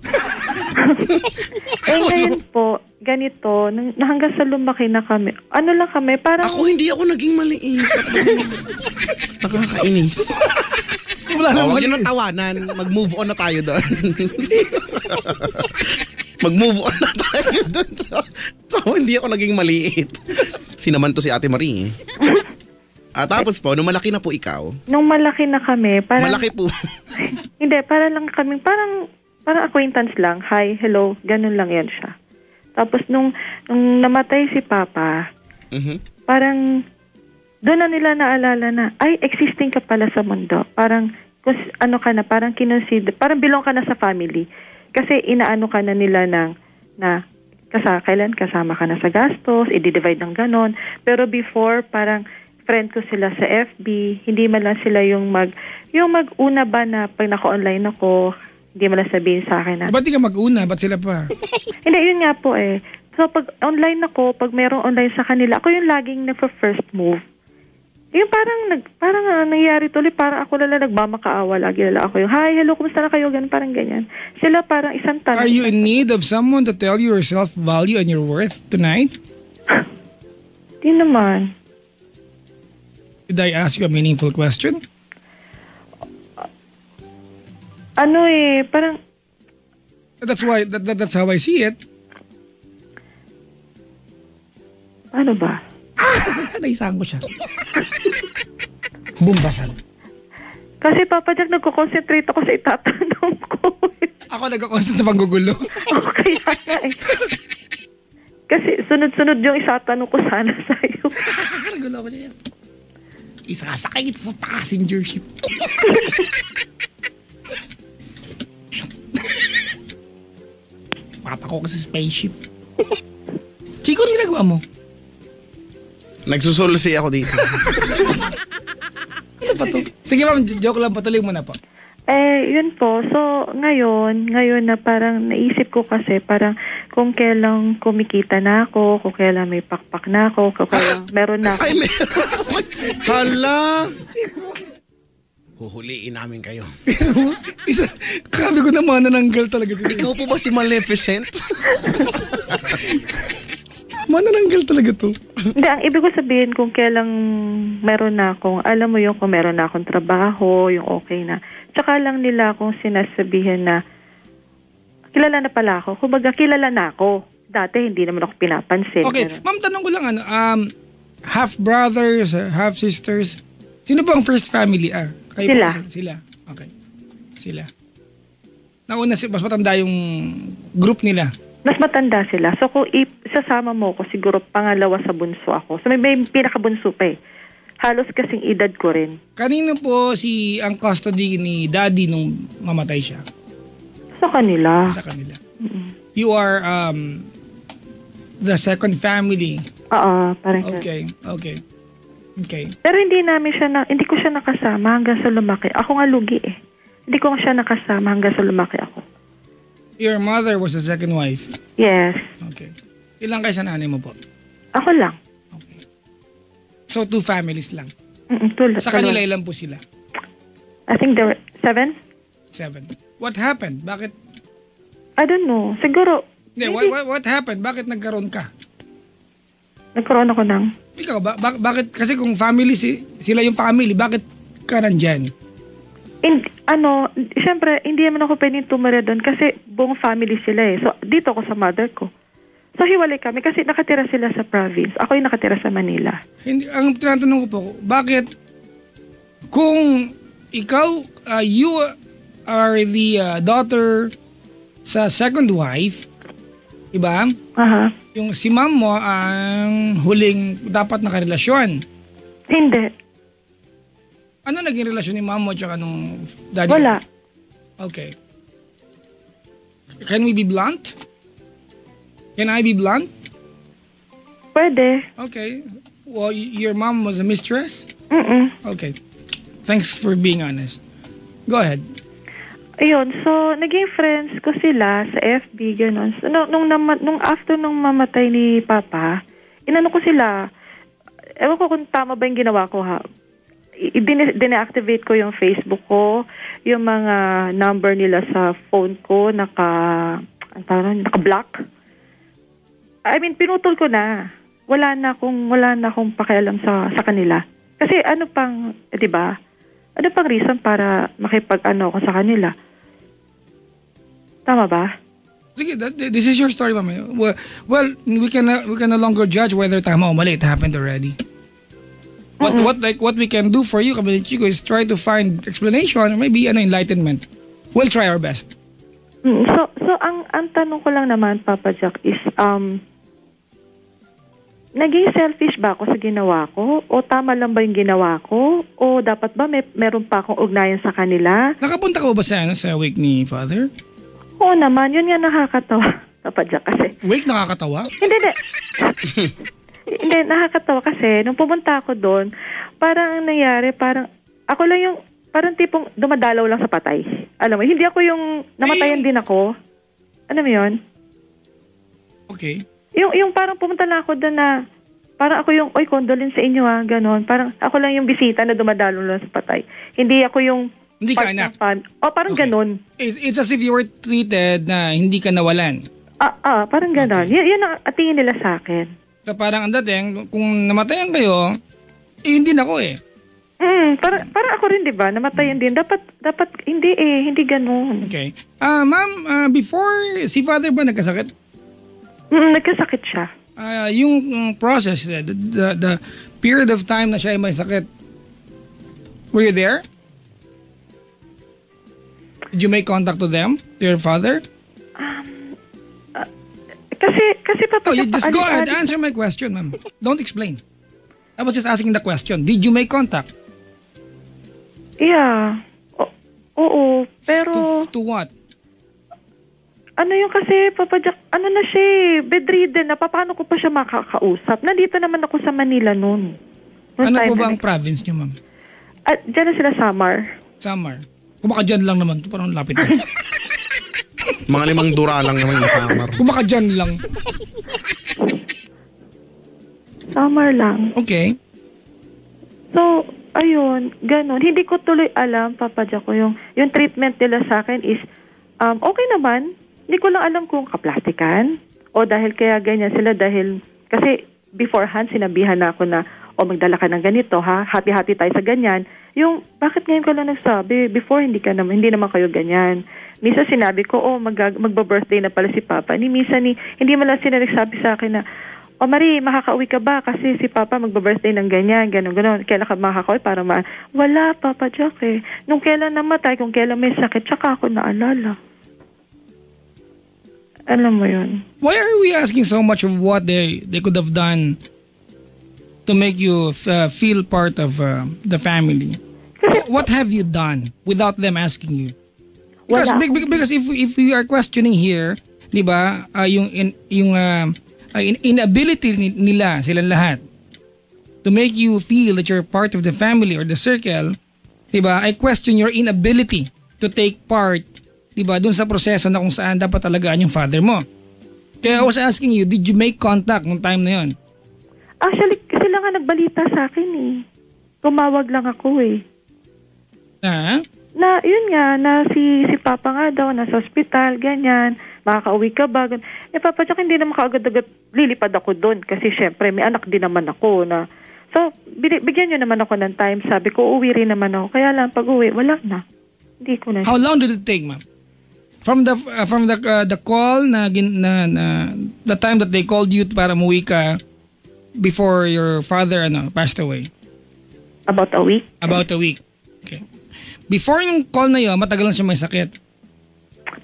Ngayon po, ganito, hanggang sa lumaki na kami, lang kami, parang, hindi ako naging maliit. Nakakainis. Wala Huwag naman. yun ang tawanan. Mag-move on na tayo doon. Mag-move on na tayo doon. So, hindi ako naging maliit. Sinaman to si Ate Marie. At tapos po, nung malaki na po ikaw, nung malaki na kami, parang, malaki po. hindi, para lang kami, parang acquaintance lang, hi, hello, ganun lang yan siya. Tapos nung namatay si Papa, Mhm. parang doon na nila naalala na, ay, existing ka pala sa mundo. Parang, ka na, parang kinonsider, parang belong ka na sa family. Kasi inaano ka na nila na kailan kasama ka na sa gastos, i-divide ng ganon. Pero before, parang friend ko sila sa FB, hindi man lang sila yung mag-una ba na pag naka-online ako, hindi man lang sabihin sa akin na, Ba't di ka mag-una? Ba't sila pa? hindi, yun nga po eh. So, pag online ako, pag merong online sa kanila, ako yung laging nagpa-first move. Yung parang nangyayari tuloy, parang ako lang nagmamakaawa lagi nila ako yung, hi, hello, kumusta na kayo? Ganun, parang ganyan. Sila parang isang tanong. Are you in need of someone to tell you your self-value and your worth tonight? Di naman. Did I ask you a meaningful question? Parang, That's how I see it. ano ba? Naisahan ko siya. Bumbasan. Kasi Papa Jack, nagko-concentrate ako sa itatanong ko. Ako nagkakonstant sa panggugulo. Okay nga eh. Kasi sunod-sunod yung isatanong ko sana sa'yo. Nagulo ko siya. Isasakay kita sa passenger ship. Papako ka sa spaceship. Chico, ano ginagawa mo? Nagsusulsi ako dito. Ano pa to? Sige ma'am, joke lang, patuloy mo na po. Yun po. So, ngayon na parang naisip ko kasi parang kung kailang kumikita na ako, kung kailang may pakpak na ako, kung kailang meron na ako. Ay, meron. Hala. Huhuliin namin kayo. Grabe ko na manananggal talaga sila. Ikaw po ba si Maleficent? Manananggal talaga to. Hindi, ang ibig ko sabihin kung kailang meron na akong, alam mo yung kung meron na akong trabaho, yung okay na. Tsaka lang nila akong sinasabihin na kilala na pala ako. Kumbaga, kilala na ako. Dati, hindi naman ako pinapansin. Okay, Ganun. ma'am, tanong ko lang, half brothers, half sisters, sino ba ang first family? Kayo Sila. po, sila. Okay. Sila. Nauna, mas matanda yung group nila. Mas matanda sila. So, kung isasama mo ko, siguro pangalawa sa bunso ako. So, may pinakabunso pa eh. Halos kasing edad ko rin. Kanino po ang custody ni daddy nung mamatay siya? Sa kanila. Sa kanila. You are the second family. Oo, parang ganun. Okay. Pero hindi ko siya nakasama hanggang sa lumaki. Ako nga lugi eh. Hindi ko siya nakasama hanggang sa lumaki ako. Your mother was the second wife. Yes. Okay. Ilang kayo sa nanay mo po? Ako lang. Okay. So, 2 families lang. Tulad. Sa kanila, ilan po sila? I think there were 7. 7. What happened? Bakit? I don't know. Siguro, Hindi, what happened? Bakit nagkaroon ka? nagkaroon ako ng... Ikaw, bakit? Kasi kung family, sila yung family, bakit ka nandyan? Siyempre, hindi naman ako pwedeng tumira doon kasi buong family sila eh. So, dito ako sa mother ko. So, hiwalay kami kasi nakatira sila sa province. Ako yung nakatira sa Manila. Hindi, ang tinatanong ko po, bakit kung ikaw, you are the daughter sa second wife, diba? Aha. Yung si ma'am mo ang huling dapat nakarelasyon. Hindi. Ano naging relasyon ni ma'am mo tsaka nung daddy? Wala. Okay. Can we be blunt? Can I be blunt? Pwede. Okay. Well, your mom was a mistress? Okay. Thanks for being honest. Go ahead. Ayun, so naging friends ko sila sa FB, gano'n. So, nung after nung mamatay ni Papa, inano ko sila, ewan ko kung tama ba yung ginawa ko ha. Dine-activate ko yung Facebook ko, yung mga number nila sa phone ko, naka-block. I mean, pinutol ko na. Wala na akong pakialam sa kanila. Kasi ano pang, 'di ba? Ano pang reason para makipag-ano ako sa kanila? Tama ba? Sige, this is your story, ma'am. Well, we can no longer judge whether tama o mali. It happened already. What we can do for you, Kapatid Chico, is try to find explanation or maybe enlightenment. We'll try our best. So ang tanong ko lang naman, Papa Jack, is naging selfish ba ako sa ginawa ko? O tama lang ba yung ginawa ko? O dapat ba meron pa akong ugnayan sa kanila? Nakapunta ka ba sa wake ni Father? Oo naman, yun nga nakakatawa, Papa Jack, kasi... Wake nakakatawa? Hindi. Hindi, nakakatawa kasi nung pumunta ako doon, parang ang nangyari, parang ako lang yung, parang tipong dumadalaw lang sa patay. Alam mo, hindi ako yung namatayan din ako. Alam mo yun? Okay. Yung parang pumunta lang ako doon na, parang ako yung, oy, condolence sa inyo ganon. Parang ako lang yung bisita na dumadalaw lang sa patay. Hindi ako yung... Hindi ka anak? Parang okay. Ganon. It's as if you were treated na hindi ka nawalan. Parang ganon. Okay. Yan ang tingin nila sa akin. So parang ang dating, kung namatayan kayo, hindi na ako eh. Parang ako rin, di ba? Namatayan din. Dapat, hindi ganon. Okay. Ma'am, before si Father ba nagkasakit? Nagkasakit siya. Yung process, the period of time na siya ay may sakit, were you there? Did you make contact to them? To your father? Kasi Papa... you just go ahead. Answer my question, ma'am. Don't explain. I was just asking the question. Did you make contact? Yeah. Oo. Pero... To what? Ano yung kasi, Papa Jack, ano na siya, bedridden na, paano ko pa siya makakausap? Nandito naman ako sa Manila noon. Ano po ba ang province niyo, ma'am? Diyan na sila, Samar. Kumakadyan lang naman. Parang lapit na. Mga 5 dura lang naman yung Samar. Kumakadyan lang. Samar lang. Okay. So, ayun, ganun. Hindi ko tuloy alam, Papa Jack, yung treatment nila sa akin is, okay naman. Hindi ko lang alam kung kaplastikan o dahil kaya ganyan sila dahil, kasi beforehand sinabihan na ako na, magdala ka ng ganito, ha? Hati-hati tayo sa ganyan. Yung, bakit ngayon ka lang nagsabi? Before, hindi naman kayo ganyan. Minsan sinabi ko, magba-birthday na pala si Papa. Hindi man lang sila nagsabi sa akin na, Marie, makakauwi ka ba? Kasi si Papa magba-birthday ng ganyan, gano'n. Kailan ka makakauwi para Wala, Papa Jack eh. Nung kailan namatay, kung kailan may sakit, tsaka ako naalala. Alam mo yun. Why are we asking so much of what they could have done to make you feel part of the family? What have you done without them asking you? Because if we are questioning here, 'di ba, yung inability nila silang lahat to make you feel that you're part of the family or the circle, 'di ba? I question your inability to take part diba, dun sa proseso na kung saan dapat talagaan yung father mo. Kaya I was asking you, did you make contact nung time na yon? Actually, sila nga nagbalita sa akin eh. Tumawag lang ako eh. Ah? Na, yun nga, na si Papa nga daw, nasa ospital, ganyan, makakauwi ka ba? Papa Jack, hindi naman kaagad-agad lilipad ako doon kasi syempre may anak din naman ako na. So, bigyan nyo naman ako ng time. Sabi ko, uwi rin naman ako. Kaya lang, pag uwi, wala na. Hindi ko na. How long did it take, ma'am? From the call the time that they called you para umuwi ka before your father passed away? About a week. About a week. Okay. Before yung call na yun, matagal lang siya may sakit.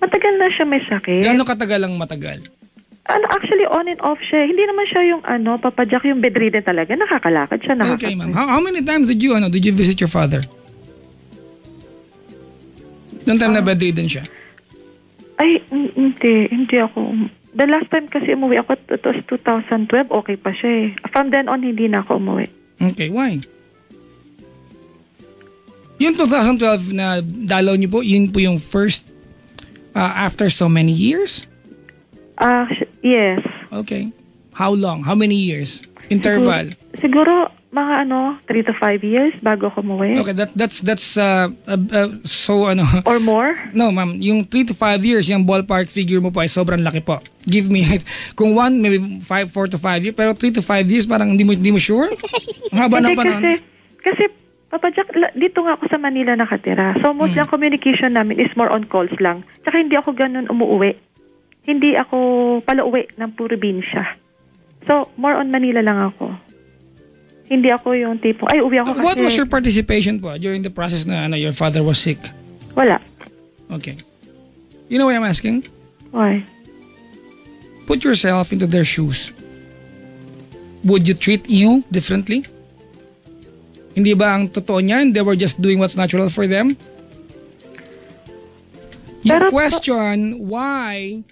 Matagal na siya may sakit. Gaano katagal ang matagal? Actually, on and off siya. Hindi naman siya yung Papa Jack, yung bedridden talaga. Nakakalakad siya. Okay, ma'am. How many times did you visit your father? Noong time na bedridden siya? Ay, hindi ako. The last time kasi umuwi ako, it was 2012, okay pa siya eh. From then on, hindi na ako umuwi. Okay, why? Yung 2012 na dalaw niyo po, yun po yung first after so many years? Yes. Okay. How long? How many years? Interval? Siguro mga 3 to 5 years bago ako umuwi. Okay, that's so Or more? No, ma'am, yung 3 to 5 years, yung ballpark figure mo po ay sobrang laki po. Give me kung 1 maybe 4 to 5 years, pero 3 to 5 years parang hindi mo sure? Ang haba ng panahon. Kasi Papa Jack, dito nga ako sa Manila nakatira. So most ang communication namin is more on calls lang. Tsaka hindi ako ganun umuwi. Hindi ako palauwi ng probinsya. So more on Manila lang ako. Hindi ako yung tipo, ay uwi ako kasi. What was your participation po during the process na your father was sick? Wala. Okay. You know why I'm asking? Why? Put yourself into their shoes. Would you treat you differently? Hindi ba ang totoo niyan, they were just doing what's natural for them? You Pero, question why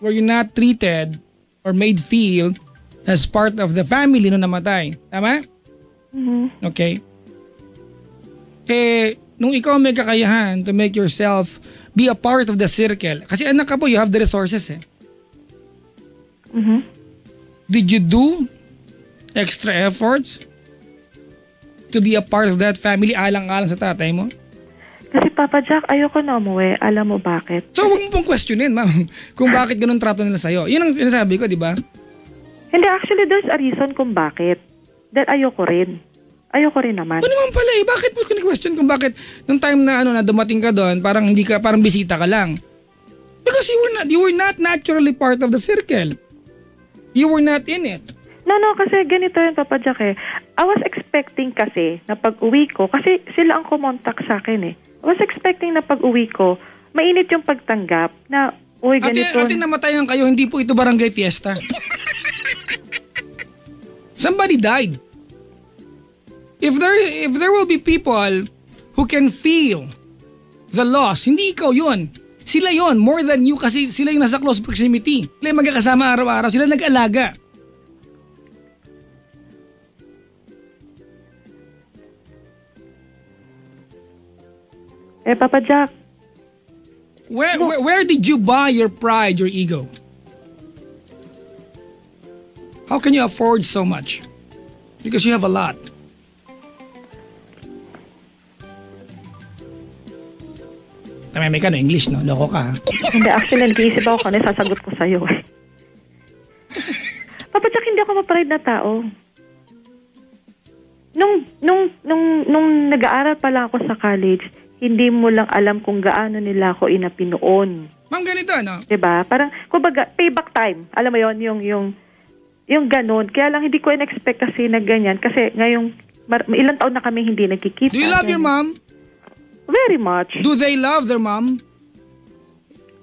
were you not treated or made feel as part of the family nung namatay. Tama? Okay. Nung ikaw may kakayahan to make yourself be a part of the circle. Kasi anak ka po, you have the resources eh. Did you do extra efforts to be a part of that family alang-alang sa tatay mo? Kasi Papa Jack, ayoko na umuwi. Alam mo bakit? So, huwag mo pong questionin, ma'am, kung bakit ganun trato nila sa'yo. Yun ang sinasabi ko, di ba? Hindi, actually, there's a reason kung bakit. That ayoko rin. Ayoko rin naman. Ano naman pala eh, bakit mo question kung bakit nung time na na dumating ka doon, parang hindi ka, parang bisita ka lang? Because you were not naturally part of the circle. You were not in it. No, kasi ganito yun, Papa Jack eh. I was expecting kasi na pag-uwi ko, kasi sila ang kumontak sa akin eh. I was expecting na pag-uwi ko, mainit yung pagtanggap na, uy, ganito. Ate, namatayan kayo, hindi po ito barangay fiesta. Somebody died. If there will be people who can feel the loss, hindi ikaw yun. Sila yon, more than you kasi sila yung nasa close proximity. Sila yung magkakasama araw-araw, sila nag-alaga. Papa Jack. Where did you buy your pride, your ego? How can you afford so much? Because you have a lot. May ka no English, no? Loko ka, ha? Hindi, actually, nag-iisip ako kung ano sasagot ko sa'yo. Papa Jack, hindi ako ma-pride na tao. Nung nag-aaral pa lang ako sa college, hindi mo lang alam kung gaano nila ako inapinoon. Ma'am, ganito, no? Diba? Parang, kumbaga, payback time. Alam mo yon yung ganun. Kaya lang hindi ko in-expect kasi na ganyan. Kasi ngayong, ilang taon na kami hindi nagkikita. Do you love your mom? Very much. Do they love their mom?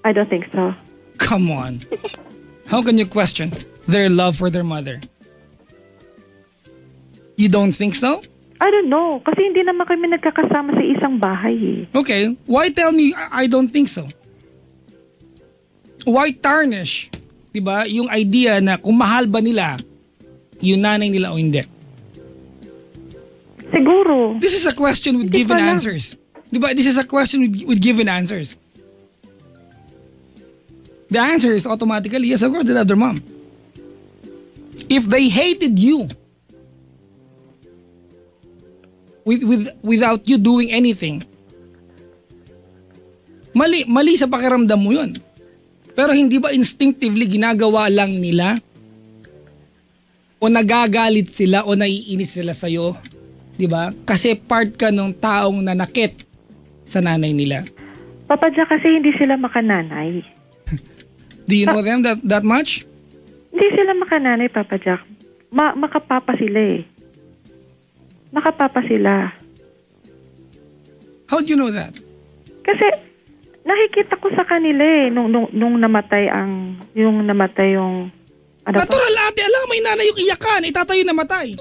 I don't think so. Come on. How can you question their love for their mother? You don't think so? I don't know. Kasi hindi naman kami nagkakasama sa isang bahay eh. Okay. Why tell me I don't think so? Why tarnish, diba, yung idea na kung mahal ba nila yung nanay nila o hindi? Siguro. This is a question with Hindi given ko alam. answers. Di ba, this is a question with given answers. The answer is automatically, yes, of course, they love their mom. If they hated you, without you doing anything, mali sa pakiramdam mo yun. Pero hindi ba instinctively ginagawa lang nila? O nagagalit sila o naiinis sila sa'yo? Di ba? Kasi part ka ng taong nanakit sa nanay nila. Papa Jack, kasi hindi sila makananay. Do you know them that much? Hindi sila makananay, Papa Jack. Makapapa sila eh. Makapapa sila. How do you know that? Kasi nakikita ko sa kanila eh nung namatay yung ano Natural ate, alam may nanay yung iyakan, itatayo namatay.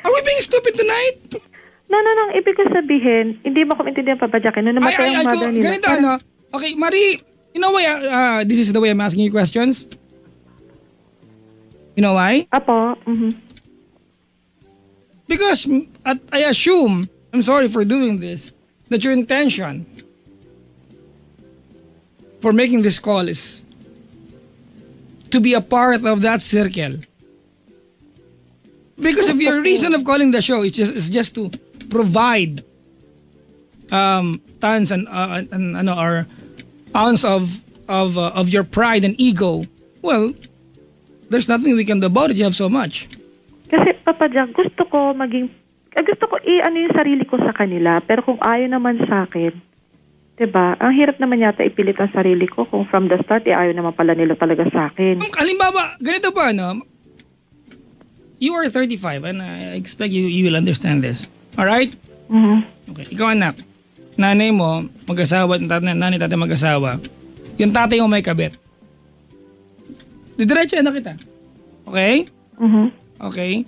Are we being stupid tonight? No, ibig ko sabihin, hindi mo ko maintindihan, Papa Jack. Nung namatay ang mother nila. Ganito ano? Okay, Marie, you know why this is the way I'm asking you questions? You know why? Apo, Because I assume, I'm sorry for doing this, that your intention for making this call is to be a part of that circle. Because if your reason of calling the show is just to provide tons and or ounce of your pride and ego, well, there's nothing we can do about it. You have so much. Kasi Papa Jack, gusto ko i-ano yung sarili ko sa kanila, pero kung ayaw naman sa akin, 'di ba? Ang hirap naman yata ipilit ang sarili ko kung from the start ayaw naman pala nila talaga sa akin. Halimbawa, ganito pa ano? You are 35 and I expect you will understand this. All right? Okay, ikaw anak. Nanay mo, mag-asawa, nanay tatay mag-asawa. Yung tatay mo may kabit. Didiretso anak kita. Okay? Okay?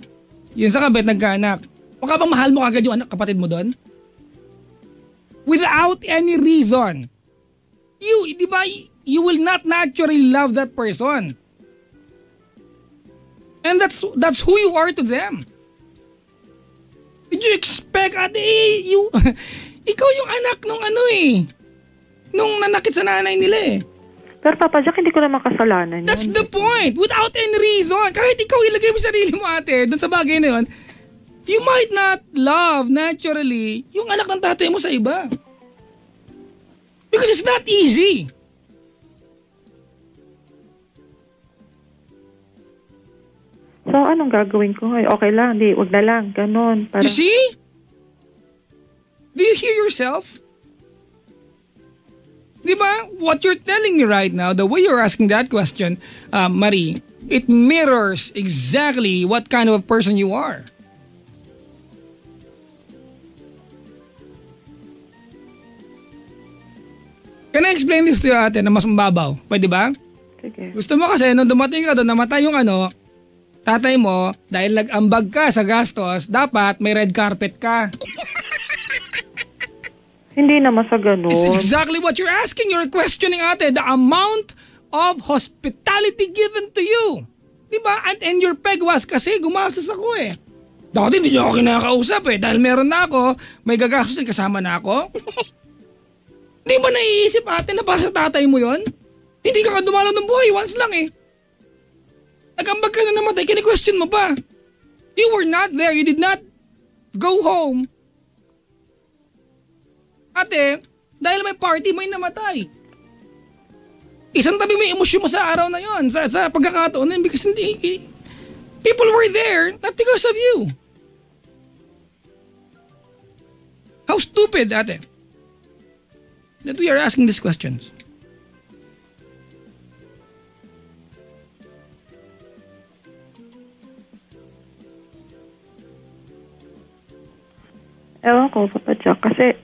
Yun sa kabit, nagkaanak. Baka bang mahal mo agad yung anak, kapatid mo doon? Without any reason. Di ba, you will not naturally love that person. And that's who you are to them. Did you expect, ate, ikaw yung anak nung nung nanakit sa nanay nila eh. Pero Papa Jack, hindi ko naman kasalanan yun. That's the point. Without any reason. Kahit ikaw ilagay mo sarili mo ate, dun sa bagay na yun, you might not love naturally yung anak ng tatay mo sa iba. Because it's not easy. So, anong gagawin ko? Ay, okay lang, wag na lang, ganon. You see? Do you hear yourself? Di ba? What you're telling me right now, the way you're asking that question, Marie, it mirrors exactly what kind of a person you are. Can I explain this to you ate na mas mababaw? Pwede ba? Sige. Gusto mo kasi nung dumating ka doon, namatay yung tatay mo, dahil nag-ambag ka sa gastos, dapat may red carpet ka. Hindi naman sa ganun. It's exactly what you're asking. You're questioning ate, the amount of hospitality given to you. Diba? And your peg was kasi gumastos ako eh. Dati hindi niyo ako kinakausap eh. Dahil meron na ako, may gagastusin kasama na ako. Di ba naiisip ate na para sa tatay mo yon? Hindi ka dumalaw ng buhay, once lang eh. Nag-ambag ka na namatay, kini-question mo pa. You were not there, you did not go home. Ate, dahil may party, may namatay. Isang tabi may emosyon mo sa araw na yon, sa pagkakataon na yun, because people were there, not because of you. How stupid, ate, that we are asking these questions. Ewan ko, Papa Jack, kasi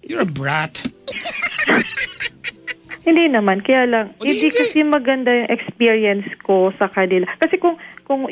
You're a brat. hindi naman, kaya lang, O, hindi hindi. kasi maganda yung experience ko sa kanila. Kasi kung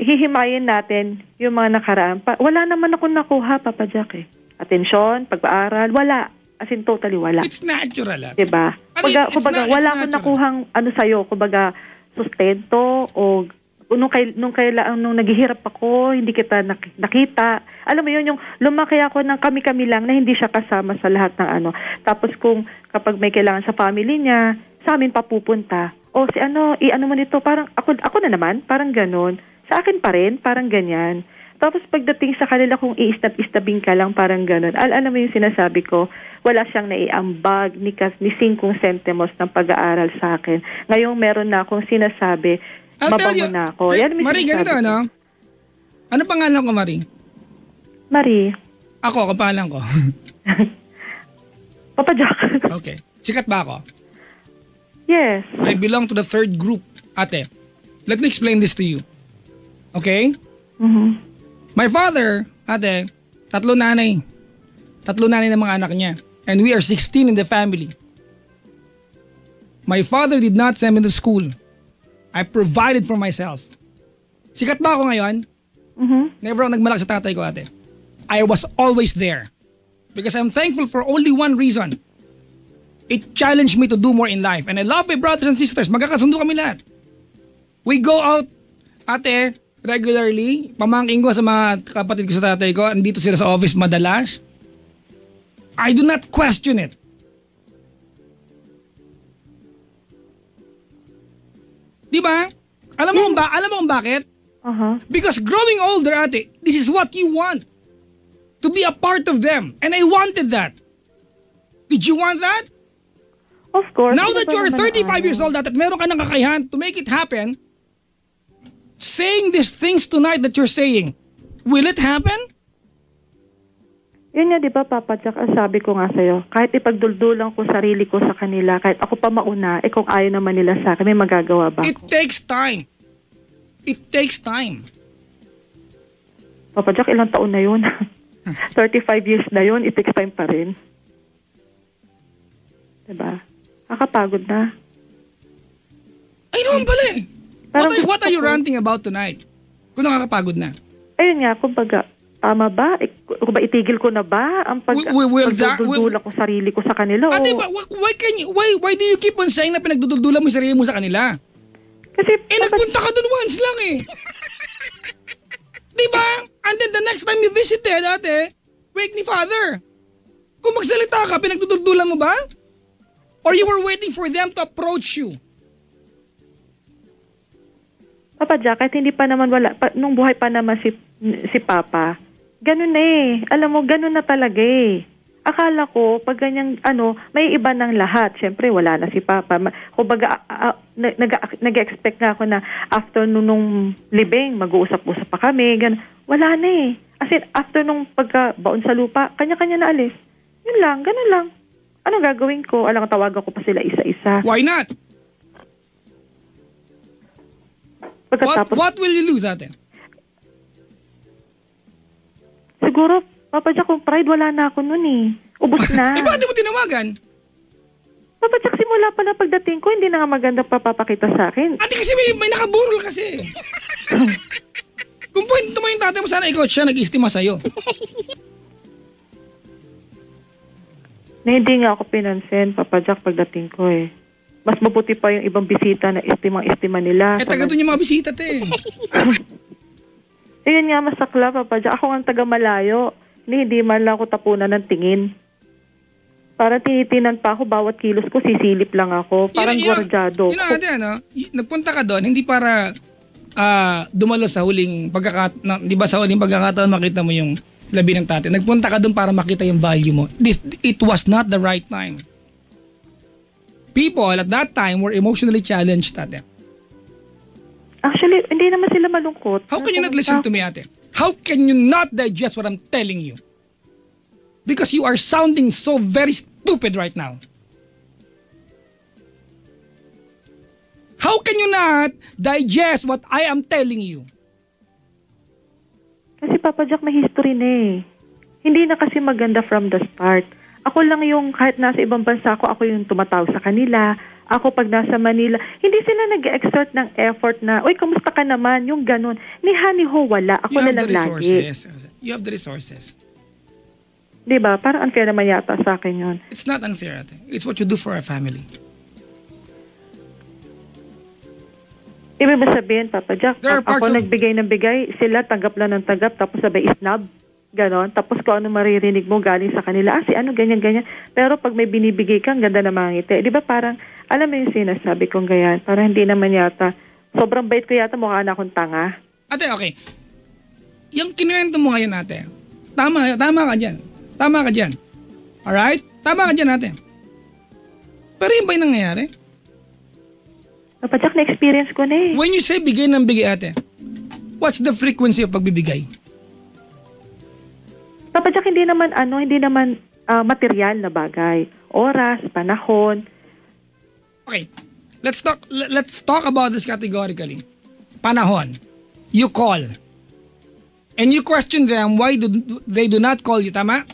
hihimayin natin yung mga nakaraan, wala naman ako nakuha, Papa Jack eh. Atensyon, pag-aaral, wala. As in, totally wala. It's natural. Diba? I mean, Kumbaga, wala akong natural. nakuhang ano sa'yo, kumbaga, sustento o nung naghihirap ako, hindi kita nakita. Alam mo yun, yung lumaki ako ng kami-kami lang na hindi siya kasama sa lahat ng ano. Tapos kung kapag may kailangan sa family niya, sa amin papupunta. O si i-ano mo nito, parang ako na naman, parang ganon. Sa akin pa rin, parang ganyan. Tapos pagdating sa kanila, kung i-istabing ka lang, parang ganon. Alam mo yung sinasabi ko, wala siyang naiambag ni 5 centimos ng pag-aaral sa akin. Ngayong meron na akong sinasabi, mabango na ako. Yan, Marie, ganito ano? Ano pangalan ko, Marie? Marie. Ako pangalan ko. Papa Jack. Okay. Sikat ba ako? Yes. I belong to the third group, ate. Let me explain this to you. Okay? Mhm. My father, ate, 3 nanay. 3 nanay ng mga anak niya. And we are 16 in the family. My father did not send me to school. I provided for myself. Sikat ba ako ngayon? Mhm. Never ako nagmalaki sa tatay ko, ate. I was always there. Because I'm thankful for only one reason. It challenged me to do more in life. And I love my brothers and sisters. Magkakasundo kami lahat. We go out, ate, regularly. Pamangking ko sa mga kapatid ko sa tatay ko. Andito sila sa office madalas. I do not question it. Di ba? Alam mo kung bakit? Aha. Because growing older, ate, this is what you want. To be a part of them. And I wanted that. Did you want that? Of course. Now that you're 35 years old at meron ka ng kakayahan to make it happen, saying these things tonight that you're saying, will it happen? Yun nga, di ba, Papa Jack, ang sabi ko nga sa'yo, kahit ipagduldulan ko sarili ko sa kanila, kahit ako pa mauna, kung ayaw naman nila sa akin, may magagawa ba It ako? takes time. It takes time. Papa Jack, ilang taon na yun? 35 years na yun, it takes time pa rin. Diba? Nakapagod na. Ay, naman pala eh. Parang What are you gusto ko- ranting about tonight? Kung nakakapagod na. Ayun nga, kumbaga, tama ba? Kung ba itigil ko na ba ang pagduduldulan ko sarili ko sa kanila? Ate, O, why do you keep on saying na pinagduduldulan mo yung sarili mo sa kanila? kasi, Nagpunta ka dun once lang eh. Diba? And then the next time you visited, ate, wake ni father. Kung magsalita ka, pinagduduldulan mo ba? Or you were waiting for them to approach you? Papa Jack, kahit hindi pa naman nung buhay pa naman si Papa, ganun na eh. Alam mo, ganun na talaga eh. Akala ko, pag ganyan, may iba ng lahat. Siyempre, wala na si Papa. Kumbaga, nag-expect nga ako na after nung libing, mag-uusap-usap pa kami. Ganun. Wala na eh. As in, after nung pagkabaon sa lupa, kanya-kanya na alis. Yun lang, ganun lang. Anong gagawin ko? Alang tawagan ko pa sila isa-isa. Why not? What will you lose, ate? Siguro, Papa Jack, kung pride, wala na ako nun eh. Ubus na. Bakit di mo tinawagan? Papa Jack, simula pa na pagdating ko, hindi na nga maganda papapakita sa akin. Ate, kasi may nakaburol kasi. Kung pwede mo yung tatay mo, sana ikaw siya nag-istima sa'yo. Na hindi nga ako pinansin, Papa Jack, pagdating ko eh. Mas mabuti pa yung ibang bisita na istimang-istima nila. Taga doon yung mga bisita, te. Yun nga, masakla, Papa Jack. Ako ang taga-malayo. Hindi man lang ako tapunan ng tingin. Parang tinitinan pa ako, bawat kilos ko, sisilip lang ako. Parang gwardyado. Yun ate, nagpunta ka doon, hindi para dumalo sa huling pagkakataon, di ba sa huling pagkakataon makita mo yung labi ng tatay. Nagpunta ka doon para makita yung value mo. It was not the right time. People at that time were emotionally challenged, ate. Actually, hindi naman sila malungkot. How can you not listen to me, ate? How can you not digest what I'm telling you? Because you are sounding so very stupid right now. How can you not digest what I am telling you? Kasi Papa Jack, may history na eh. Hindi na kasi maganda from the start. Ako lang yung, kahit nasa ibang bansa ako yung tumatawag sa kanila. Ako pag nasa Manila, hindi sila nag-exert ng effort na, uy, kamusta ka naman? Yung ganun. Ni Honey Ho, wala. Ako na lang lagi. You have the resources. Diba? Parang unfair naman yata sa akin yun. It's not unfair, ate. It's what you do for our family. Ibig ba sabihin, Papa Jack, There are parts ako of- nagbigay ng bigay, sila tanggap lang ng tanggap, tapos sabay isnab, ganon. Tapos kung ano maririnig mo galing sa kanila, si ano, ganyan. Pero pag may binibigay kang ganda na mga ngiti, di ba parang, alam mo yung sinasabi kong ganyan, parang hindi naman yata, sobrang bait ko yata, mukha na akong tanga. Ate, okay. Yung kinuwento mo ngayon, ate, tama ka dyan. Tama ka dyan. Alright? Tama ka dyan, ate. Pero yun ba yung nangyayari? Papa Jack, na-experience ko na eh. When you say bigay ng bigay, ate, what's the frequency of pagbibigay? Papa Jack, hindi naman material na bagay. Oras, panahon. Okay. Let's talk about this categorically. Panahon. You call. And you question them why they do not call you, tama?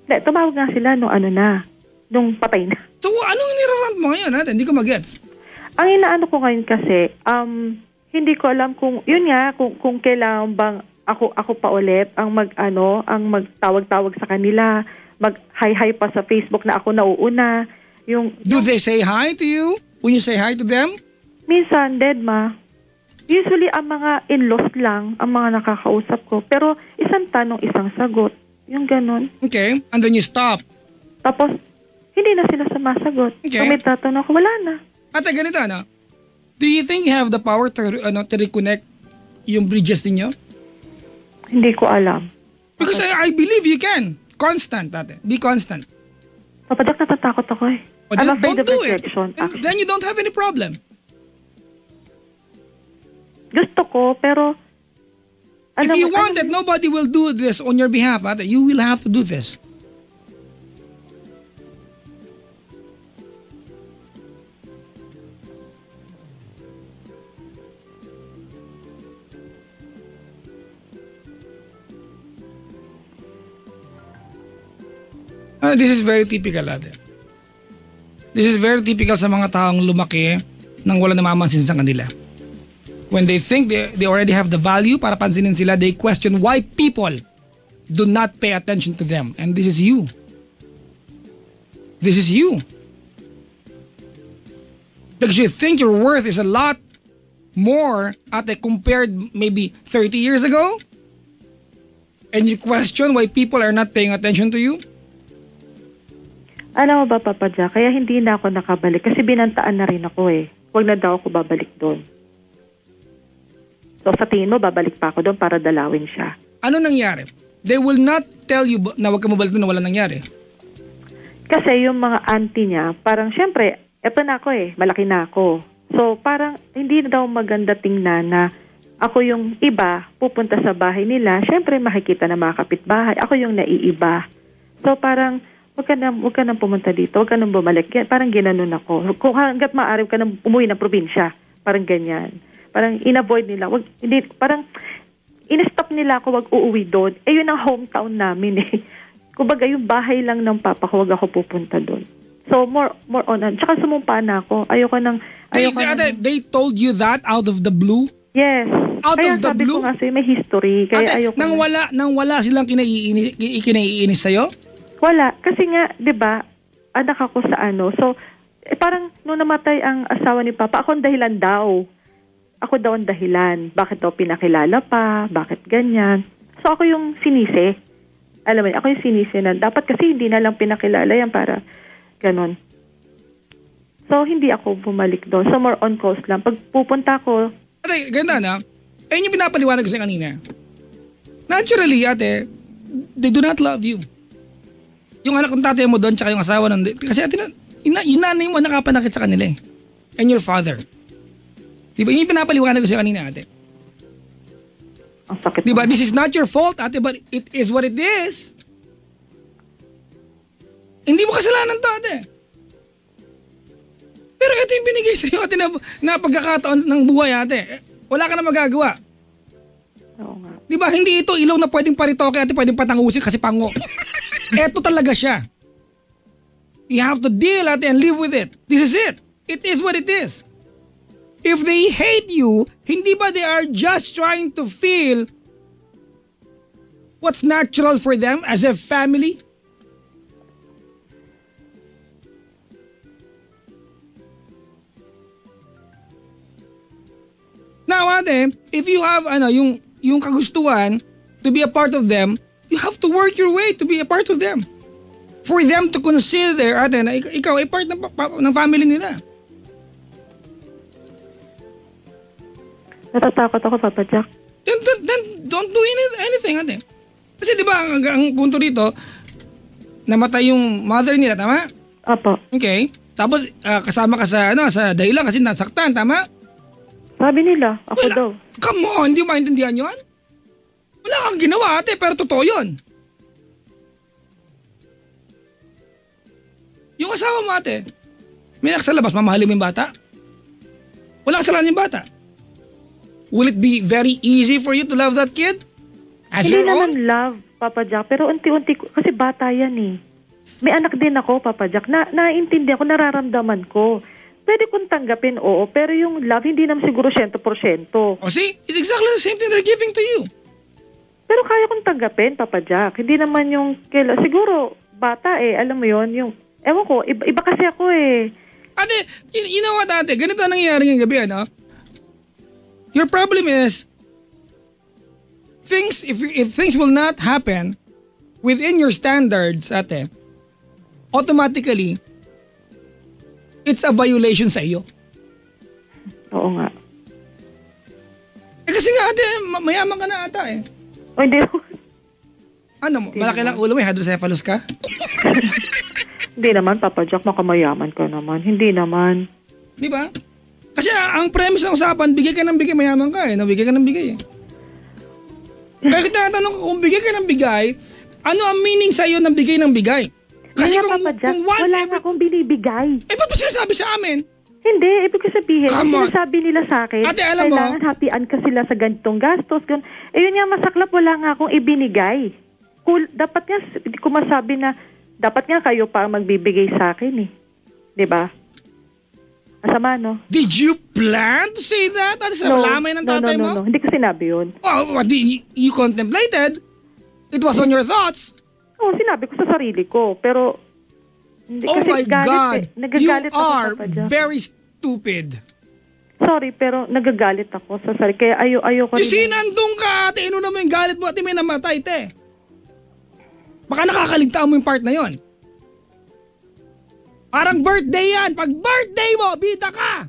Hindi, tumawag nga sila nung patay na. So, anong nirarant mo ngayon, ate? Hindi ko mag-gets. Ang inaano ko ngayon kasi, hindi ko alam kung kailangan bang ako pa ulit ang magtawag-tawag sa kanila, mag-hi-hi pa sa Facebook na ako nauuna. Do they say hi to you when you say hi to them? Minsan, Dedma, usually ang mga in-laws lang ang mga nakakausap ko. Pero isang tanong, isang sagot. Yung ganon. Okay. And then you stop. Tapos, hindi na sila sumasagot. Okay. Kung may tatanong ako, wala na. Ate, ganito, do you think you have the power to reconnect yung bridges ninyo? Hindi ko alam. Because I believe you can. Constant, ate. Be constant. Papadak, natatakot ako eh. But I'm then afraid don't of do it. rejection, And actually. then you don't have any problem. Gusto ko, pero... If you want that nobody will do this on your behalf, ate, you will have to do this. This is very typical, ate. This is very typical sa mga taong lumaki nang wala namamansin sa kanila. When they think they already have the value para pansinin sila, they question why people do not pay attention to them. And this is you. This is you. Because you think your worth is a lot more, ate, compared maybe 30 years ago? And you question why people are not paying attention to you? Alam mo ba, Papa Jack, kaya hindi na ako nakabalik kasi binantaan na rin ako eh. Huwag na daw ako babalik doon. So sa tingin mo, babalik pa ako doon para dalawin siya. Ano nangyari? They will not tell you na huwag ka mabalik doon na wala nangyari. Kasi yung mga auntie niya, parang syempre, eto na ako eh, malaki na ako. So parang hindi na daw maganda tingnan na ako yung iba, pupunta sa bahay nila, syempre makikita na mga kapitbahay, ako yung naiiba. So parang, Huwag ka nang pumunta dito, huwag ka nang bumalik. Parang ginanon ako. Kung hanggat maaari ka nang umuwi ng probinsya. Parang ganyan. Parang in-avoid nila. Parang in-stop nila ako wag uuwi doon. Eh yun ang hometown namin eh. Kumbaga yung bahay lang ng papa ko, wag ako pupunta doon. So more on. Tsaka sumumpa na ako. They told you that out of the blue? Yes. Out kaya of the sabi blue? ko kasi may history. Kaya Ate, nang wala silang kinaiinis sa'yo? Wala. Kasi nga, di ba, anak ako sa ano. So, parang nung namatay ang asawa ni Papa, ako ang dahilan daw. Ako daw ang dahilan. Bakit daw pinakilala pa? Bakit ganyan? So, ako yung sinisi. Alam mo, ako yung sinisi na dapat kasi hindi na lang pinakilala yan para ganon. So, hindi ako bumalik doon. So, more on calls lang. Pag pupunta ko... Ate, ganda na. Ayun yung pinapaliwanag ko sa kanina. Naturally, ate, they do not love you. Yung anak ng tatay mo doon, tsaka yung asawa ng... Kasi ate, yung nanay mo nakapanakit sa kanila eh. And your father. Diba? Yung pinapaliwanag ko sa kanina, ate. Ang sakit. Diba? This is not your fault, ate, but it is what it is. Hindi mo kasalanan to, ate. Pero ito yung binigay sa'yo, ate, na pagkakataon ng buhay, ate. Wala ka na magagawa. Oo nga. Diba? Hindi ito ilaw na pwedeng paritoke, ate, pwedeng patangusin kasi pango. Eto talaga siya. You have to deal, ate, and live with it. This is it. It is what it is. If they hate you, hindi ba they are just trying to feel what's natural for them as a family? ate, if you have yung kagustuhan to be a part of them, you have to work your way to be a part of them. For them to consider, ate, na ikaw ay part ng family nila. Natatakot ako, Papa Jack. Then don't do anything, ate. Kasi di ba, ang punto dito, namatay yung mother nila, tama? Apo. Okay. Tapos, kasama ka sa dahilan kasi nasaktan, tama? Sabi nila, ako Wala. daw. Come on, hindi mo maintindihan yun? Wala kang ginawa, ate, pero totoo yun. Yung asawa mo, ate, may anak sa labas, mamahalin mo yung bata? Wala kasalanan yung bata. Will it be very easy for you to love that kid? As Hindi your naman own? love, Papa Jack, pero unti-unti, kasi bata yan eh. May anak din ako, Papa Jack, naiintindihan ko, nararamdaman ko. Pwede kong tanggapin, oo, pero yung love, hindi naman siguro 100%. O see, it's exactly the same thing they're giving to you. Pero kaya kong tanggapin, Papa Jack. Hindi naman yung, siguro, bata eh, alam mo yon yung, ewan ko, iba kasi ako eh. Ate, you know what, ate? Ganito ang nangyayari ngayong gabi, ano? Your problem is, if things will not happen within your standards, ate, automatically, it's a violation sa iyo. Oo nga. Kasi nga, ate, mayaman ka na ata eh. O hindi Ano mo? Malaki lang ulo mo, hydrocephalus ka? Hindi naman, Papa Jack, makamayaman ka naman. Hindi naman. Di ba? Kasi ang premise ng usapan, bigay ka ng bigay, mayaman ka eh. Nabigay ka ng bigay eh. Kaya kita natanong kung bigay ka ng bigay, ano ang meaning sa iyo ng bigay ng bigay? Kasi Kaya, Papa Jack, wala nga akong binibigay. Eh, ba't mo sinasabi sa amin? Hindi, ibig ko sabihin, Come on. sinasabi nila sa akin, Ate, alam mo- kailangan happy-an ka sila sa ganitong gastos. Eh, yun nga, masaklap, wala nga akong ibinigay. Dapat nga, hindi ko masabi na, dapat nga kayo pa ang magbibigay sa akin eh. Diba? Masama, no? Did you plan to say that? Ano sa lamay ng tatay mo? No. Hindi ko sinabi yun. Oh, what, you contemplated? It was on your thoughts? Oo, sinabi ko sa sarili ko. Pero, hindi, Oh kasi my galit God! eh. Nagagalit You ako, are Papa Jack. very stupid. Sorry, pero nagagalit ako sa sarili. Kaya ayoko You rin. see, nandun ka, ate. Inuna mo yung galit mo, ate, may namatay, te. Baka nakakaligtaan mo yung part na yon. Parang birthday yan. Pag birthday mo, bida ka.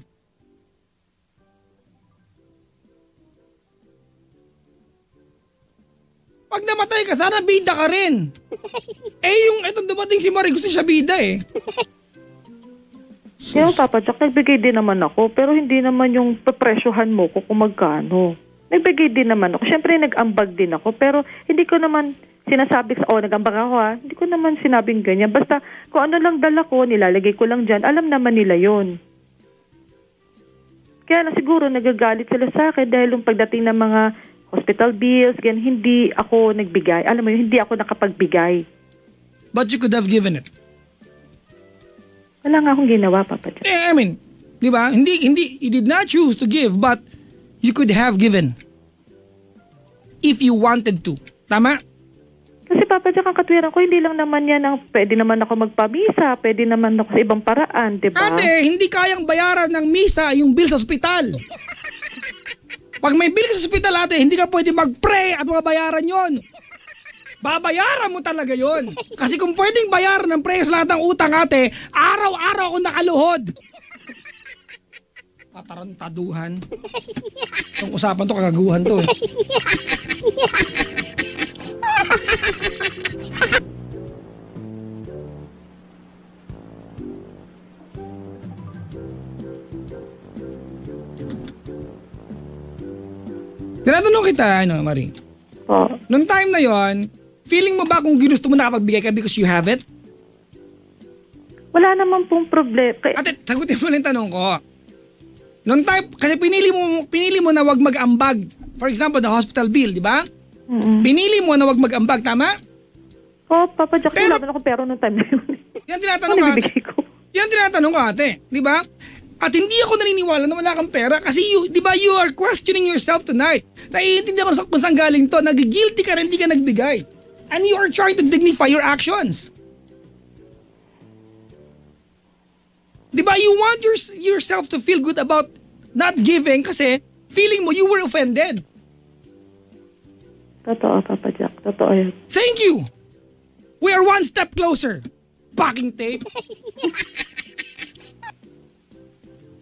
Pag namatay ka, sana bida ka rin. Eh, yung itong dumating si Marie, gusto siya bida eh. Kaya Papa Jack, nagbigay din naman ako. Pero hindi naman yung papresyohan mo ko kung magkano. Nagbigay din naman ako. Siyempre, nag-ambag din ako. Pero hindi ko naman sinasabi nag-ambag ako ha. Hindi ko naman sinabing ganyan. Basta kung ano lang dala ko, nilalagay ko lang dyan. Alam naman nila yon. Kaya na siguro nagagalit sila sa akin dahil yung pagdating ng mga hospital bills, hindi ako nagbigay. Alam mo yun, hindi ako nakapagbigay. But you could have given it. Wala nga akong ginawa, Papa Jack. I mean, di ba? Hindi, you did not choose to give, but you could have given. If you wanted to. Tama? Kasi Papa Jack, ang katwiran ko, hindi lang naman yan ang pwede naman ako magpamisa, pwede naman ako sa ibang paraan, di ba? Ate, hindi kayang bayaran ng misa yung bill sa ospital. Pag may bill sa ospital, ate, hindi ka pwede mag-pray at mabayaran yon. Babayaran mo talaga yon. Kasi kung pwedeng bayaran ng prayers lahat ng utang, ate, araw-araw ako nakaluhod. Tatarantaduhan. Itong usapan to, kagaguhan to eh. Tinatanong kita, Marie. Po. Noong time na yon, feeling mo ba kung ginusto mo nakapagbigay ka because you have it? Wala naman pong problema. Ate, sagutin mo lang yung tanong ko. Noong time, kasi pinili mo na wag mag-ambag. For example, the hospital bill, di ba? Pinili mo na wag mag-ambag, tama? Oh, Papa Jack, Pero- wala akong pera noong time na yun. Yan Ano tinatanong ko, ate. nabibigay ko? Yan tinatanong ko, ate. Di ba? At hindi ako naniniwala na wala kang pera kasi di ba, you are questioning yourself tonight. Naiintindihan ko kung saan galing to. Nagigilty ka rin, hindi ka nagbigay. And you are trying to dignify your actions. Di ba, you want yourself to feel good about not giving kasi feeling mo you were offended. Totoo, Papa Jack. Totoo yun. Thank you. We are one step closer. Packing tape.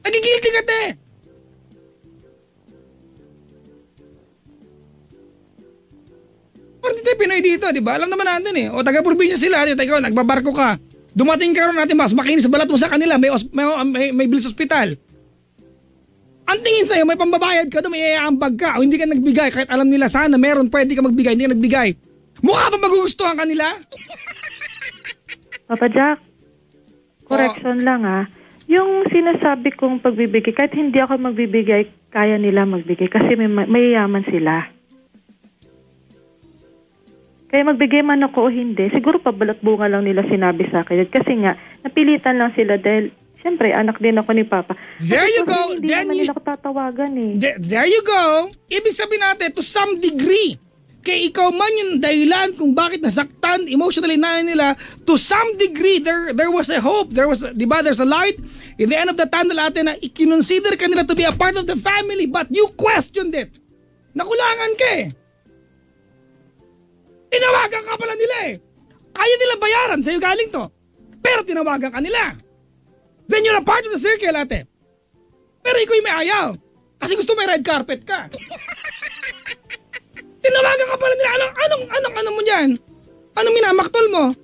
Nagigilty ka, te. Parang tayo Pinoy dito, di ba? Alam naman natin eh. O taga-probinsya sila, ikaw, nagbabarko ka. Dumating ka rin natin, mas makinis balat mo sa kanila, may Bills Hospital. Ang tingin sa'yo, may pambabayad ka doon, may iaambag ka, o hindi ka nagbigay, kahit alam nila sana meron, pwede ka magbigay, hindi ka nagbigay. Mukha pa magugustuhan kanila? Papa Jack, correction lang Yung sinasabi kong pagbibigay, kahit hindi ako magbibigay, kaya nila magbigay kasi may yaman sila. Kaya magbigay man ako o hindi, siguro pabalat bunga lang nila sinabi sa akin. Kasi nga, napilitan lang sila dahil, syempre, anak din ako ni Papa. There you go. Hindi naman nila ako tatawagan There you go. Ibig sabihin natin, to some degree, kaya ikaw man yung dahilan kung bakit nasaktan emotionally na nila, to some degree, there was a hope. There was, di ba, there's a light in the end of the tunnel natin na ikinonsider ka nila to be a part of the family, but you questioned it. Nakulangan ka Tinawagan ka pala nila Kaya nila bayaran, sa'yo galing to. Pero tinawagan ka nila. Then you're a part of the circle, ate. Pero ikaw yung may ayaw. Kasi gusto may red carpet ka. Tinawagan ka pala nila. Anong mo dyan? Anong minamaktol mo?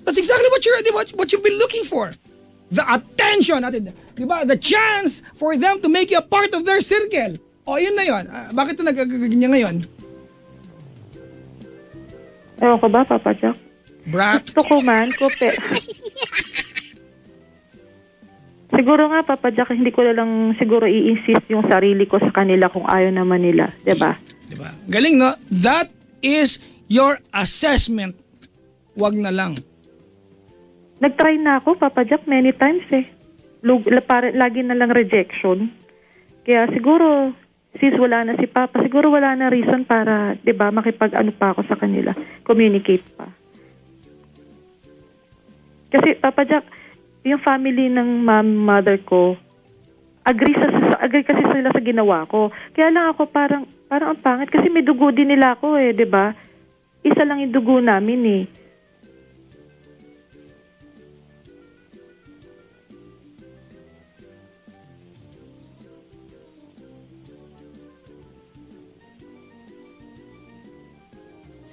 That's exactly what you've been looking for. The attention, ate. Diba? The chance for them to make you a part of their circle. O, yun na yun. Bakit ito nagkakaganyan ngayon? Ewan ko ba, Papa Jack? Brat. Gusto ko man, siguro nga, Papa Jack, hindi ko na lang siguro i-insist yung sarili ko sa kanila kung ayaw naman nila. Diba? Diba? Galing, no? That is your assessment. Wag na lang. Nag-try na ako, Papa Jack, many times Lagi na lang rejection. Kaya siguro, since wala na si Papa, siguro wala na reason para, diba, makipag-ano pa ako sa kanila. Communicate pa. Kasi, Papa Jack, yung family ng mother ko, agree kasi sila sa ginawa ko. Kaya lang ako parang ang pangit kasi may dugo din nila ako 'di ba? Isa lang yung dugo namin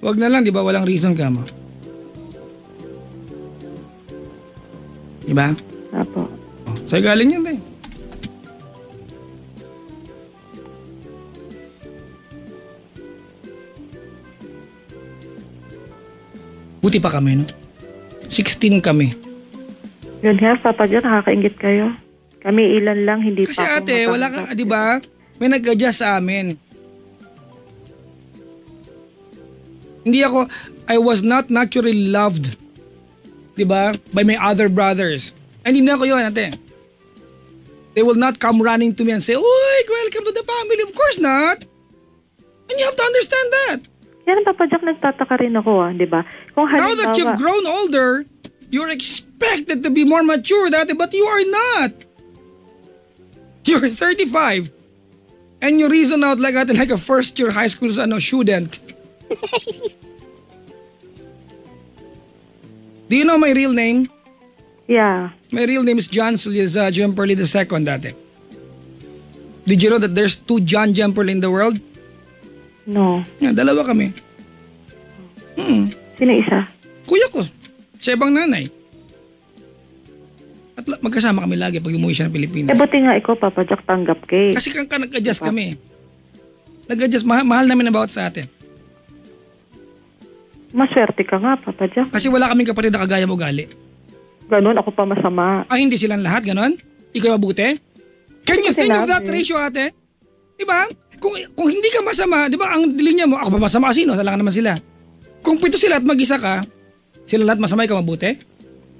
Wag na lang, di ba? Walang reason ka mo. Di ba? Apo. Sa'yo galing yan, eh. Buti pa kami, no? 16 kami. Yun nga, Papa John, nakakaingit kayo. Kami ilan lang, hindi Kasi pa ako ate, wala kang, di ba? May nag-adjust sa amin. Hindi ako, I was not naturally loved, di ba, by my other brothers. And hindi ako yun, ate. They will not come running to me and say, "Uy, welcome to the family." Of course not. And you have to understand that. Yan, Papa Jack, nagtataka rin ako, di ba? Kung Now that you've grown older, you're expected to be more mature, dati, but you are not. You're 35. And you reason out like a first-year high school student. Do you know my real name? Yeah. My real name is John Suliza Jemperly II dati. Did you know that there's 2 John Jemperly in the world? No. Yeah, dalawa kami. Sino isa? Kuya ko. Sa ibang nanay. At magkasama kami lagi pag umuwi siya ng Pilipinas. Buti nga ikaw, Papa Jack, tanggap kay. Kasi nag-adjust kami. Nag-adjust. Mahal namin ang bawat sa atin. Maswerte ka nga, Papa Jack. Kasi wala kaming kapatid na kagaya mo gali. Ganon, ako pa masama. Hindi silang lahat, ganon? Ikaw mabuti? Can you think of that ratio, ate? Diba? Kung hindi ka masama, diba, ang linya mo, ako pa masama, sino? Salangan naman sila. Kung 7 sila at mag-isa ka, sila lahat masama, ikaw mabuti?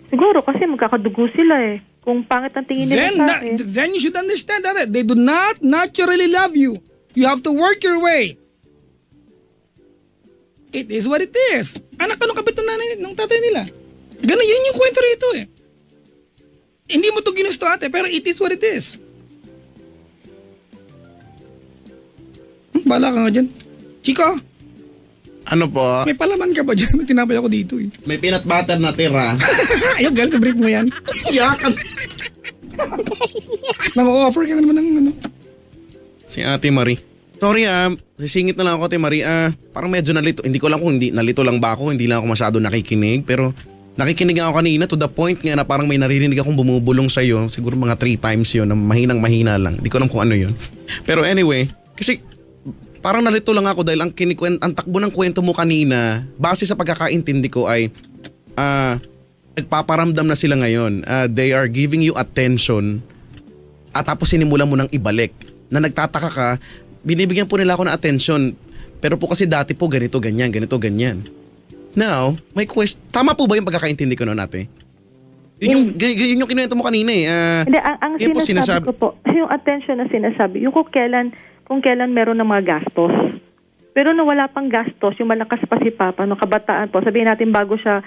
Siguro, kasi magkakadugo sila Kung pangit ang tingin nila sa akin. Then you should understand that they do not naturally love you. You have to work your way. It is what it is. Anak ka nung kabit ng tatay nila. Ganun, yun yung kwento rito Hindi mo to ginusto, ate, pero it is what it is. Bala ka nga dyan. Chico, Ano po? may palaman ka ba dyan? May tinapay ako dito eh. May peanut butter na tira. Ayaw, girl, sa brief mo yan. Yakan. Nang-offer ka na naman ng ano. Si Ate Marie. Sorry sisingit na lang ako Ate Marie. Parang medyo nalito. Hindi ko lang kung nalito lang ba ako. Hindi lang ako masyado nakikinig. Pero nakikinig ako kanina to the point nga na parang may naririnig akong bumubulong sa'yo. Siguro mga 3 times yun na mahinang-mahina lang. Hindi ko alam kung ano yun. Pero anyway, kasi parang nalito lang ako dahil ang takbo ng kwento mo kanina, base sa pagkakaintindi ko ay nagpaparamdam na sila ngayon. They are giving you attention at tapos sinimulan mo nang ibalik. Na nagtataka ka, binibigyan po nila ako ng attention. Pero po kasi dati po ganito, ganyan. Now, may question. Tama po ba yung pagkakaintindi ko noon, ate? Yun yung kinuwento mo kanina eh. Hindi, ang yun po sinasabi ko po, yung attention na sinasabi, yung kung kailan meron ng mga gastos. Pero nung wala pang gastos, yung malakas pa si Papa, nung kabataan po, sabihin natin bago siya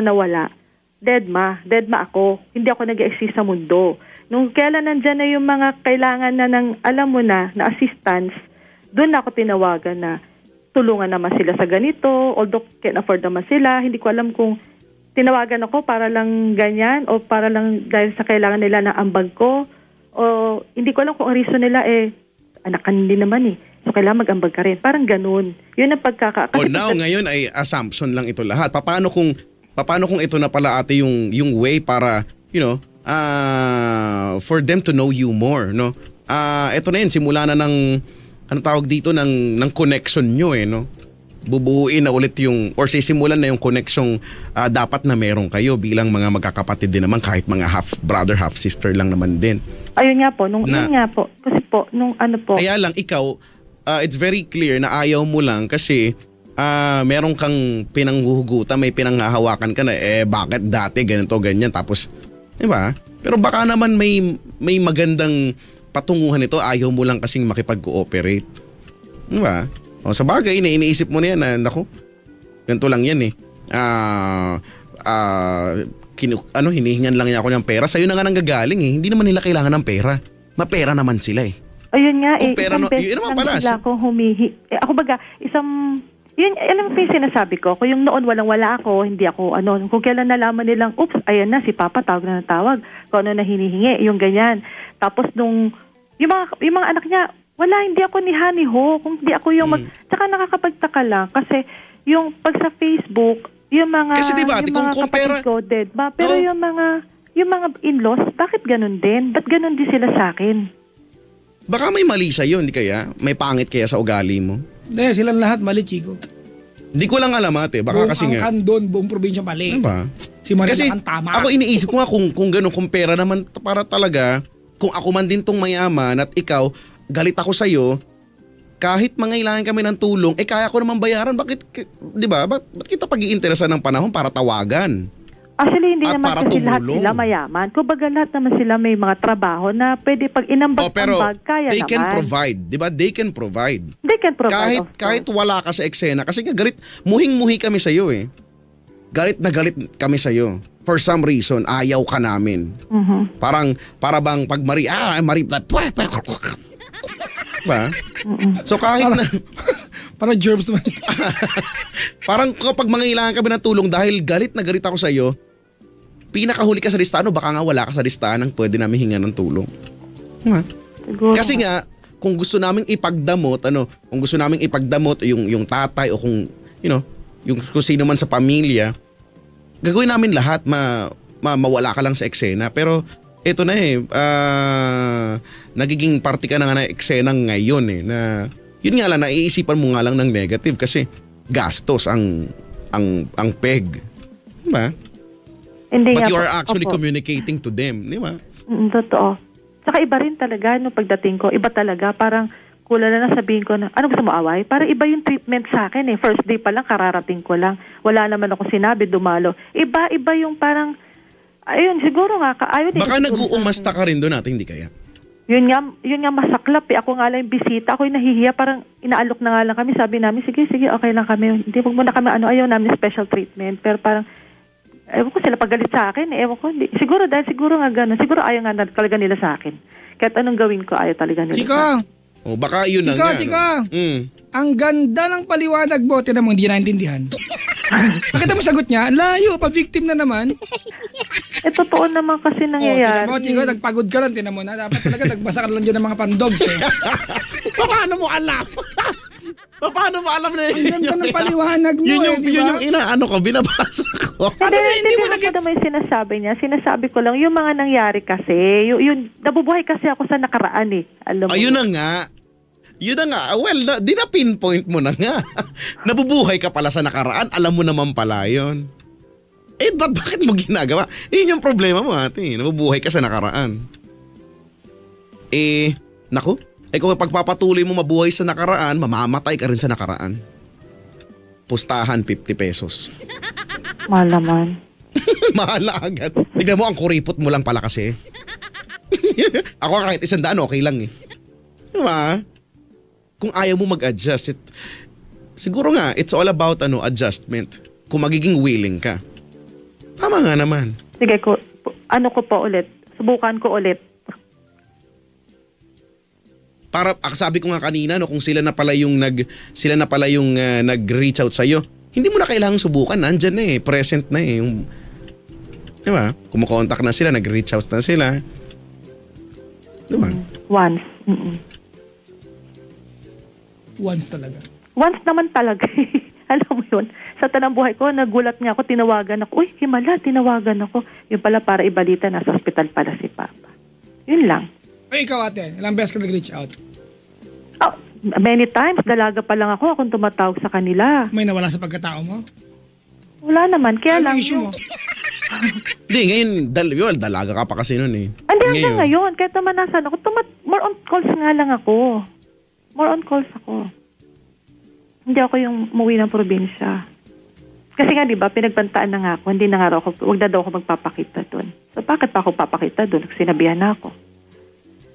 nawala, dead ma ako. Hindi ako nag-exist sa mundo. Nung kailan nandyan na yung mga kailangan na ng, alam mo na assistance, doon na ako tinawagan na tulungan naman sila sa ganito, although can afford naman sila. Hindi ko alam kung tinawagan ako para lang ganyan o para lang dahil sa kailangan nila ng ambag ko. O hindi ko alam kung ang reason nila anak ka din naman eh. So kailangan mag-ambag ka rin. Parang ganun. Yun ang ngayon ay assumption lang ito lahat. Paano kung ito na pala ate yung way para, for them to know you more, no? Ito na yun, simula na ng, tawag dito, ng connection nyo no? Bubuuin na ulit or sisimulan na yung connection dapat na meron kayo bilang mga magkakapatid din naman kahit mga half brother, half sister lang naman din. Ayun nga po, yun nga po. Kasi po, nung ano po. Kaya lang ikaw, it's very clear na ayaw mo lang kasi meron kang pinanghuhugutan, may pinanghahawakan ka na bakit dati ganito ganyan tapos, di ba? Pero baka naman may magandang patunguhan ito, ayaw mo lang kasing makipag-cooperate. Di ba? O sa bagay, iniisip mo na yan na, naku, ganito lang yan hinihingan lang niya ako ng pera. Sa'yo na nga nanggagaling Hindi naman nila kailangan ng pera. Mapera naman sila Ayun nga kung pera yun naman pala. Sila akong humihi. Ako baga, yun, alam mo yung sinasabi ko, kung yung noon walang-wala ako, hindi ako, kung kailan nalaman nilang, oops, ayan na, si Papa tawag na ng tawag, kung ano na hinihingi, yung ganyan. Tapos yung mga anak niya, wala, hindi ako ni Honey Ho, kung hindi ako yung tsaka nakakapagtaka lang, kasi yung pag sa Facebook, yung mga, kasi diba, yung mga kapatid ko, dead ba? Pero yung mga in-laws, bakit ganun din? Ba't ganun din sila sa akin? Baka may mali sa'yo, hindi kaya? May pangit kaya sa ugali mo? Hindi, silang lahat mali, Chico. Hindi ko lang alam ate, baka kasi nga. Buong Angkandon, buong probinsya mali. Diba? Si Maria kasi ang tama. ako iniisip ko nga kung gano'n, kung pera naman para talaga, kung ako man din tong mayaman at ikaw, galit ako sa'yo, kahit mangailangan kami ng tulong, kaya ko naman bayaran. Bakit, di ba? Ba't kita pag-iinteresan ng panahon para tawagan? Actually, hindi at naman kasi lahat sila mayaman. Kumbaga lahat naman sila may mga trabaho na pwede pag inambag-ambag, kaya they naman. can provide. Di ba? They can provide. They can provide, Kahit wala ka sa eksena. Kasi nga galit, muhing-muhi kami sa'yo Galit na galit kami sa'yo. For some reason, ayaw ka namin. Mm-hmm. Para bang pag Marie, ba? So kahit na Parang germs naman. parang kapag mangailangan kami ng tulong dahil galit na galit ako sa iyo, pinakahuli ka sa listahan baka nga wala ka sa listahan ng pwede namin hingan ng tulong. Kasi nga kung gusto naming ipagdamot, kung gusto naming ipagdamot yung tatay o kung yung kung sino man sa pamilya, gagawin namin lahat mawala ka lang sa eksena. Pero ito na nagiging parte ka na nga na eksena ngayon na yun nga lang, naiisipan mo nga lang ng negative kasi gastos ang peg. Diba? Hindi But nga you are po. actually Opo. communicating to them, di ba? Totoo. Saka iba rin talaga no pagdating ko. Iba talaga. Parang kulang na sabihin ko na, ano gusto mo away? Parang iba yung treatment sa akin First day pa lang, kararating ko lang. Wala naman ako sinabi, dumalo. Iba yung parang, ayun, siguro nga, baka nag-uumasta ka rin doon natin, hindi kaya? Yun nga masaklap Ako nga lang yung bisita. Ako yung nahihiya. Parang inaalok na nga lang kami. Sabi namin, sige, okay lang kami. Hindi, wag muna kami, ayaw namin special treatment. Pero parang, ewan ko sila paggalit sa akin. Ewan ko, hindi. Siguro nga ganun. Siguro ayaw nga talaga nila sa akin. Kahit anong gawin ko, ayaw talaga nila. Chico, O baka yun na nga. Chika. No? Ang ganda ng paliwanag mo. Tinan mo, hindi na naintindihan. Pakita mo sagot niya. Layo, pa-victim na naman. Totoo naman kasi Tinan nangyayari. mo, Chika, nagpagod ka lang. Tinan mo na. Dapat talaga nagbasa ka lang dyan ng mga pandogs. Paano mo alam? Paano mo alam na Ang ganda ng paliwanag mo. yun diba? yung inaano ko, binabasa ko. Hindi mo Hindi nag-gets. naman yung sinasabi niya. Sinasabi ko lang, yung mga nangyari kasi, yung nabubuhay kasi ako sa nakaraan eh. Alam mo. Ayun na nga. Yun na nga. Well, di na pinpoint mo na nga. Nabubuhay ka pala sa nakaraan. Alam mo naman pala yun. Bakit mo ginagawa? Yun yung problema mo, ate. Nabubuhay ka sa nakaraan. Naku. Kung pagpapatuloy mo mabuhay sa nakaraan, mamamatay ka rin sa nakaraan. Pustahan, 50 pesos. Mahal naman. Mahal na agad. Tignan mo, ang kuripot mo lang pala kasi. Ako kahit 100, okay lang eh. Diba? Kung ayaw mo mag-adjust, siguro nga, it's all about adjustment. Kung magiging willing ka. Tama nga naman. Sige, ko po ulit. Subukan ko ulit. Para sabi ko nga kanina kung sila na pala yung nag-reach out sa iyo. Hindi mo na kailangang subukan, nandiyan na eh, present na eh. Di ba? Kumukontak na sila, nag-reach out na sila. Di ba? Once. Once talaga. Once naman talaga. Alam mo yun, sa tanang buhay ko, nagulat niya ako, tinawagan ako. Uy, himala, tinawagan ako. Yung pala para ibalita, nasa hospital pala si Papa. Yun lang. Ay, ikaw ate, ilang beses ka nag-reach out? Oh, many times, dalaga pa lang ako akong tumatawag sa kanila. May nawala sa pagkatao mo? Wala naman, kaya Ano lang. issue mo? Hindi, ngayon, dalaga ka pa kasi nun eh. Hindi, hanggang ngayon, kahit naman nasan ako, more on calls nga lang ako. More on calls ako. Hindi ako yung umuwi ng probinsya. Kasi nga, di ba, pinagbantaan na nga ako, hindi na nga raw ako, huwag na daw ako magpapakita doon. So, bakit pa ako papakita doon? Sinabihan na ako.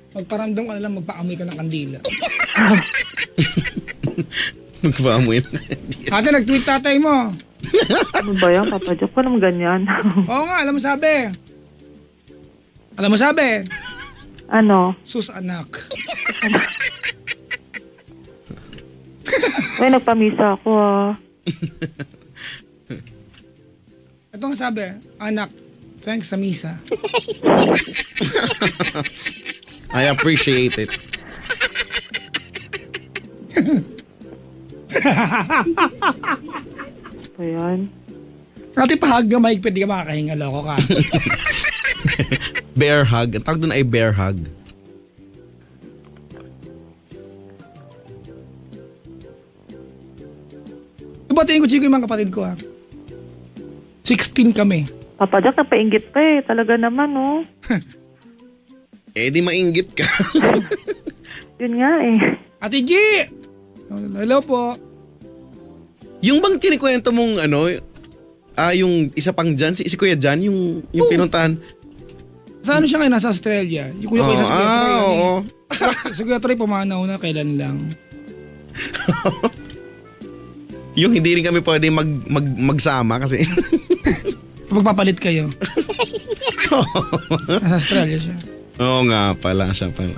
Magparamdam ka na lang, magpaamoy ka ng kandila. Magpaamoy. Ate, nag-tweet tatay mo. Ano ba yan, Papa Joke? Ko naman ganyan. Oo nga, alam mo sabi. Alam mo sabi. Ano? Sus anak. Ay, nagpamisa ako Ito nga sabi, anak, thanks sa misa. I appreciate it. Ayan. Ate, pahag ka mahigpit, di ka makakahinga, loko ka. Bear hug. Ang tawag doon ay bear hug. Ibatiin ko, Chico, yung mga kapatid ko, ha. 16 kami. Papa Joke, napainggit pa eh. Talaga naman, oh. Di mainggit ka. Yun nga eh. Ate G! Hello po. Yung bang kinikwento mong yung isa pang dyan, si Kuya Jan, yung pinuntahan. Sa ano siya ngayon, nasa Australia? Yung kuya ko yung nasa Kuya Troy. Oo. Sa Kuya Troy, pumanaw na, kailan lang. Yung hindi rin kami pwede magsama kasi. Magpapalit kayo. Nasa Australia siya. Oo nga pala, siya pala.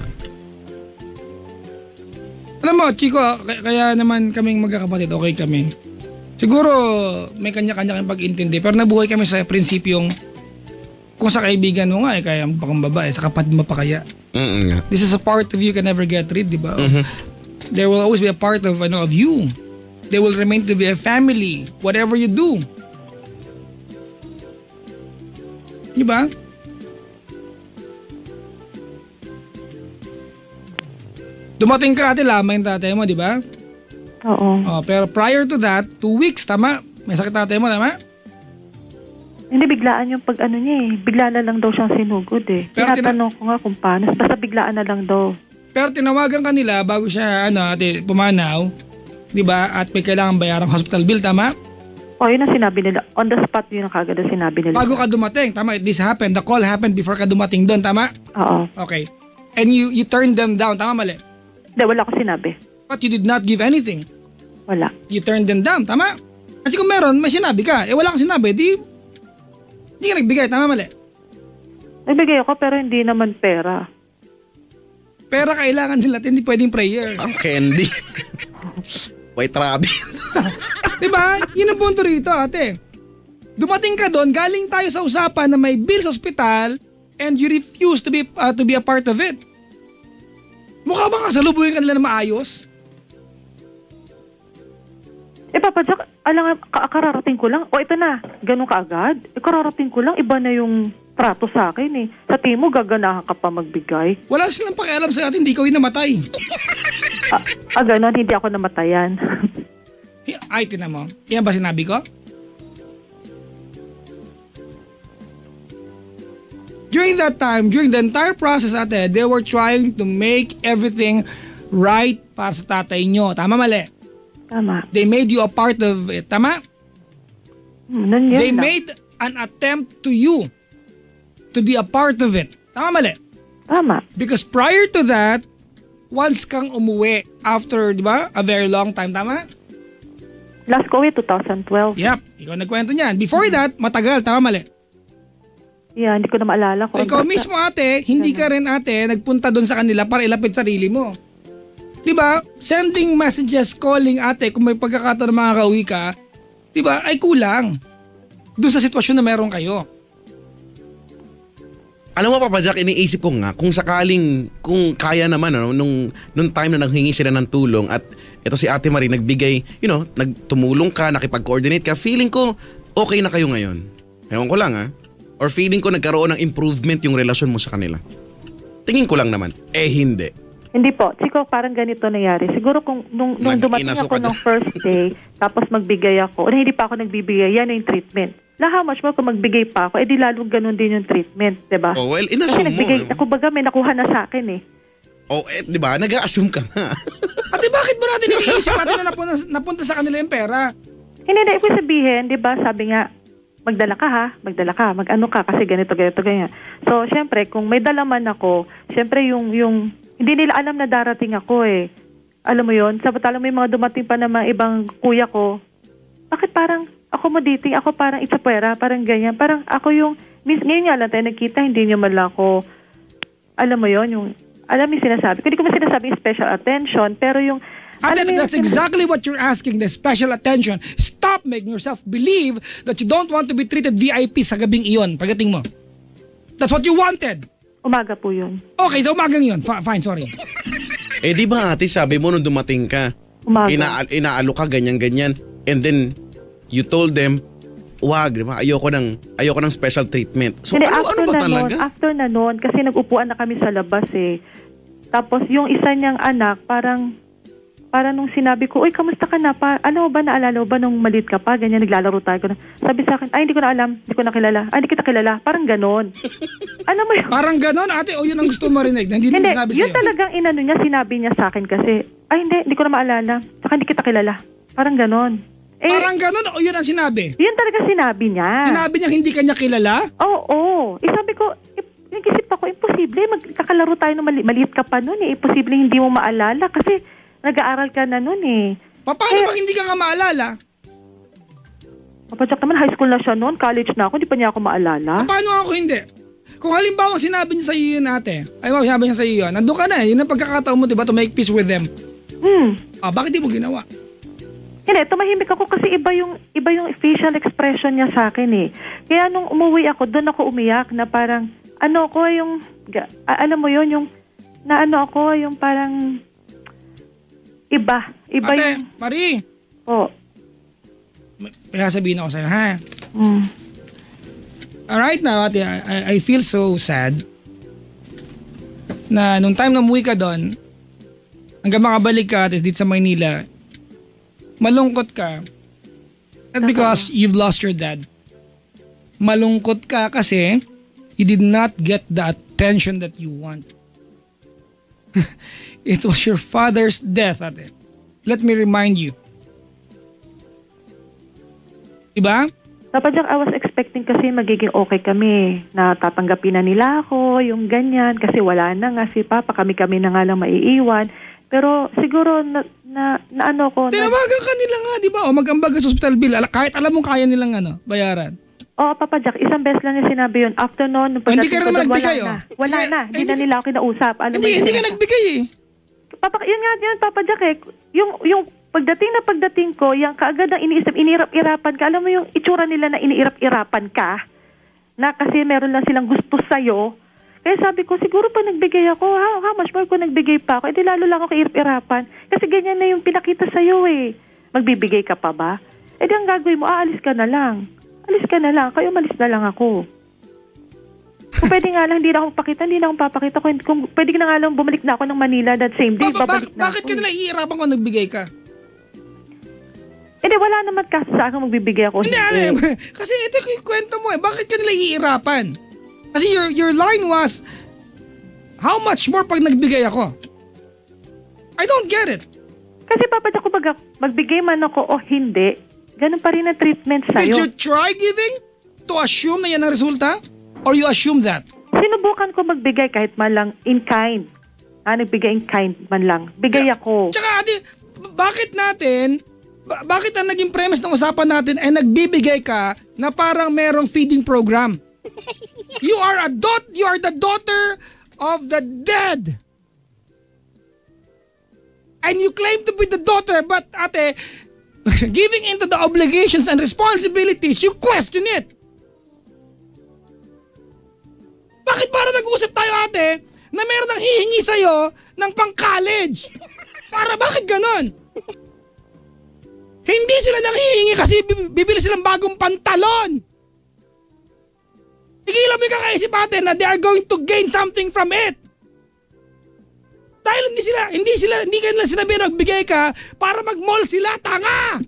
Alam mo, Chico, kaya naman kaming magkakapatid, okay kami. Siguro may kanya-kanya kayong pag-intindi, pero nabuhay kami sa prinsipyong kung sa kaibigan mo nga, kaya magpakang babae, sa kapatid mo pa kaya. Nga. This is a part of you can never get rid, di ba? Mhm. There will always be a part of you. They will remain to be a family, whatever you do. Di ba? Dumating ka ate, lamay yung tatay mo, di ba? Oo. Oh, pero prior to that, 2 weeks, tama? May sakit tatay mo, tama? Hindi, biglaan yung pag ano niya eh. Bigla na lang daw siyang sinugod eh. Pero Tinatanong ko nga kung paano. Basta biglaan na lang daw. Pero tinawagan ka nila bago siya, ate, pumanaw, di ba? At may kailangan bayarang hospital bill, tama? O, yun ang sinabi nila. On the spot yun ang kagad ang sinabi nila. Bago ka dumating, tama? This happened. The call happened before ka dumating doon, tama? Oo. Okay. And you turned them down, tama mali? Hindi, wala ko sinabi. But you did not give anything. Wala. You turned them down, tama? Kasi kung meron, may sinabi ka. Wala kang sinabi, di ka nagbigay, tama mali? Nagbigay ako pero hindi naman pera. Pera kailangan nila at hindi pwedeng prayer. Ang candy. White rabbit. Diba? Yun ang punto rito, ate. Dumating ka doon, galing tayo sa usapan na may bill sa ospital and you refuse to be a part of it. Mukha ba nga salubungin ka nila na maayos? Papa Jack, kararating ko lang. O ito na, ganun kaagad. Kararating ko lang, iba na yung trato sa akin eh. Sa tingin mo, gaganahan ka pa magbigay. Wala silang pakialam sa atin, hindi ikaw yung namatay. Ganon, hindi ako namatayan. Ay, tinan mo. Yan ba sinabi ko? During that time, during the entire process, ate, they were trying to make everything right para sa tatay nyo. Tama, mali? Tama. They made you a part of it. Tama? They made an attempt to you to be a part of it. Tama, mali? Tama. Because prior to that, once kang umuwi after, di ba, a very long time, tama? Last ko 2012. Yep, ikaw nagkwento niyan. Before that, matagal, tama, mali? Yeah, hindi ko na maalala ko. So, ikaw mismo, ate, hindi ka rin, ate, nagpunta doon sa kanila para ilapit sarili mo. Diba? Sending messages, calling, ate, kung may pagkakataon na makakauwi ka, diba, ay kulang. Doon sa sitwasyon na meron kayo. Alam mo, Papa Jack, iniisip ko nga, kung sakaling, kung kaya naman, ano, nung time na naghingi sila ng tulong at ito si Ate Marie nagbigay, nagtumulong ka, nakipag-coordinate ka, feeling ko, okay na kayo ngayon. Ewan ko lang, Or feeling ko nagkaroon ng improvement yung relasyon mo sa kanila. Tingin ko lang naman. Hindi. Hindi po. Siguro parang ganito nangyari. Siguro kung nung dumating ako ng first day, tapos magbigay ako, o hindi pa ako nagbibigay, yan yung treatment. How much more kung magbigay pa ako, di lalo ganun din yung treatment, diba? Oh, well, kasi inassume nagbigay, mo. ako baga may nakuha na sa akin eh. Oh, diba? Nag-a-assume ka nga. Ate, bakit ba natin iniisip natin na napunta sa kanila yung pera? Hindi, ibig sabihin, diba, sabi nga, magdala ka, mag-ano ka, kasi ganito, ganyan. So, syempre, kung may dala man ako, syempre yung hindi nila alam na darating ako eh. Alam mo yon, sabatala may mga dumating pa na mga ibang kuya ko, bakit parang accommodating, ako parang itsapwera, parang ganyan, parang ako yung, ngayon nga lang tayo nagkita, hindi nyo man lang ako, alam mo yon, yung, alam yung sinasabi, hindi ko man sinasabi special attention, pero yung, Ate, that's exactly what you're asking, the special attention. Stop making yourself believe that you don't want to be treated VIP sa gabing iyon, pagdating mo. That's what you wanted. Umaga po yun. Okay, sa umagang yun. Fine, sorry. Di ba ate, sabi mo nung dumating ka, Umaga. inaalo ka, ganyan-ganyan, and then, you told them, wag, di ba? Ayoko ng special treatment. So, Hindi, ano ba talaga? After na noon, kasi nag-upuan na kami sa labas eh. Tapos, yung isa niyang anak, parang nung sinabi ko, uy, kamusta ka na? Alam mo ba, naalala mo ba nung maliit ka pa? Ganyan, naglalaro tayo. Sabi sa akin, ay, hindi ko na alam. Hindi ko na kilala. Ay, hindi kita kilala. Parang ganon. Alam mo yun? Parang ganon, ate, o yun ang gusto mo marinig. Hindi mo sinabi sa'yo. Yun talagang inano niya, sinabi niya sa akin kasi, ay, hindi ko na maalala. Saka hindi kita kilala. Parang ganon. Parang ganon, o yun ang sinabi? Yun talaga sinabi niya. Sinabi niya hindi kanya kilala? Oo. Sabi ko, nag-isip ako, imposible. Magkakalaro tayo ng maliit ka pa nun eh. Imposible hindi mo maalala kasi nag-aaral ka na nun eh. Paano pag hindi ka nga maalala? Papadyak naman, high school na siya noon, college na ako, di pa niya ako maalala. Paano ako hindi? Kung halimbawa sinabi niya sa iyo yun, ate, sinabi niya sa iyo yun, nandun ka na eh, yun ang pagkakataon mo, diba, to make peace with them. Bakit di mo ginawa? Hindi, tumahimik ako kasi iba yung facial expression niya sa akin eh. Kaya nung umuwi ako, doon ako umiyak na parang, alam mo yun, yung, yung parang, Iba ate, yung... Marie. Oo. Kaya sabihin ako sa'yo, ha? Right now, ate, I feel so sad na nung time na umuwi ka doon, hanggang makabalik ka, ate, dito sa Maynila, malungkot ka. Not because you've lost your dad. Malungkot ka kasi you did not get the attention that you want. It was your father's death, ate. Let me remind you. Diba? Papadyak, I was expecting kasi magiging okay kami. Na tatanggapin na nila ako, yung ganyan. Kasi wala na nga si Papa, kami na nga lang maiiwan. Pero siguro Tinawagan ka nila nga, diba? O mag-ambag sa hospital bill. Kahit alam mong kaya nilang bayaran. Oo, Papa Jack, isang beses lang niya sinabi yun. After noon, nung Hindi pagdating ka rin ko naman doon, nagbigay, wala na. oh. Wala Hindi- na. Hindi na nila ako kinausap. Ano ba Hindi yung ka sinasabi? nagbigay eh. Papa, yun nga yun, Papa Jack eh. Yung pagdating ko, yung kaagad ang iniisip, inirap-irapan ka. Alam mo yung itsura nila na iniirap-irapan ka? Na kasi meron lang silang gusto sa'yo. Kaya sabi ko, siguro pa nagbigay ako, how much more ko nagbigay pa ako? Eh di lalo lang ako irap-irapan. Kasi ganyan na yung pinakita sa'yo eh. Magbibigay ka pa ba? Eh di ang gagawin mo, aalis ka na lang. Alis ka na lang, kayo malis na lang ako. Kung pwede nga lang, hindi na akong pakita, hindi na akong papakita. Kung pwede na nga lang, bumalik na ako ng Manila that same day, babalik na Bakit ako. ka nila iirapan kung nagbigay ka? Eh di wala naman kasi sa akin magbibigay ako. Hindi, kasi ito yung kwento mo eh. Bakit ka nila iirapan? Kasi your line was, how much more pag nagbigay ako? I don't get it. Kasi Papa Jack, kung magbigay man ako o hindi, ganun pa rin ang treatment Did sa'yo. you try giving to assume na yan ang resulta? Or you assume that? Sinubukan ko magbigay kahit man lang in kind. Nagbigay in kind man lang. Bigay ako. Tsaka ate, bakit ang naging premise ng usapan natin ay nagbibigay ka na parang merong feeding program? You are the daughter of the dead. And you claim to be the daughter, but ate, giving into the obligations and responsibilities, you question it. Bakit para nag-uusap tayo ate na meron nang hihingi sa'yo ng pang-college? Bakit ganon? Hindi sila nang hihingi kasi bibili silang bagong pantalon. Tigilan mo yung kakaisip ate na they are going to gain something from it. Dahil hindi ka nila sinabi na nagbigay ka para mag-mall sila, tanga!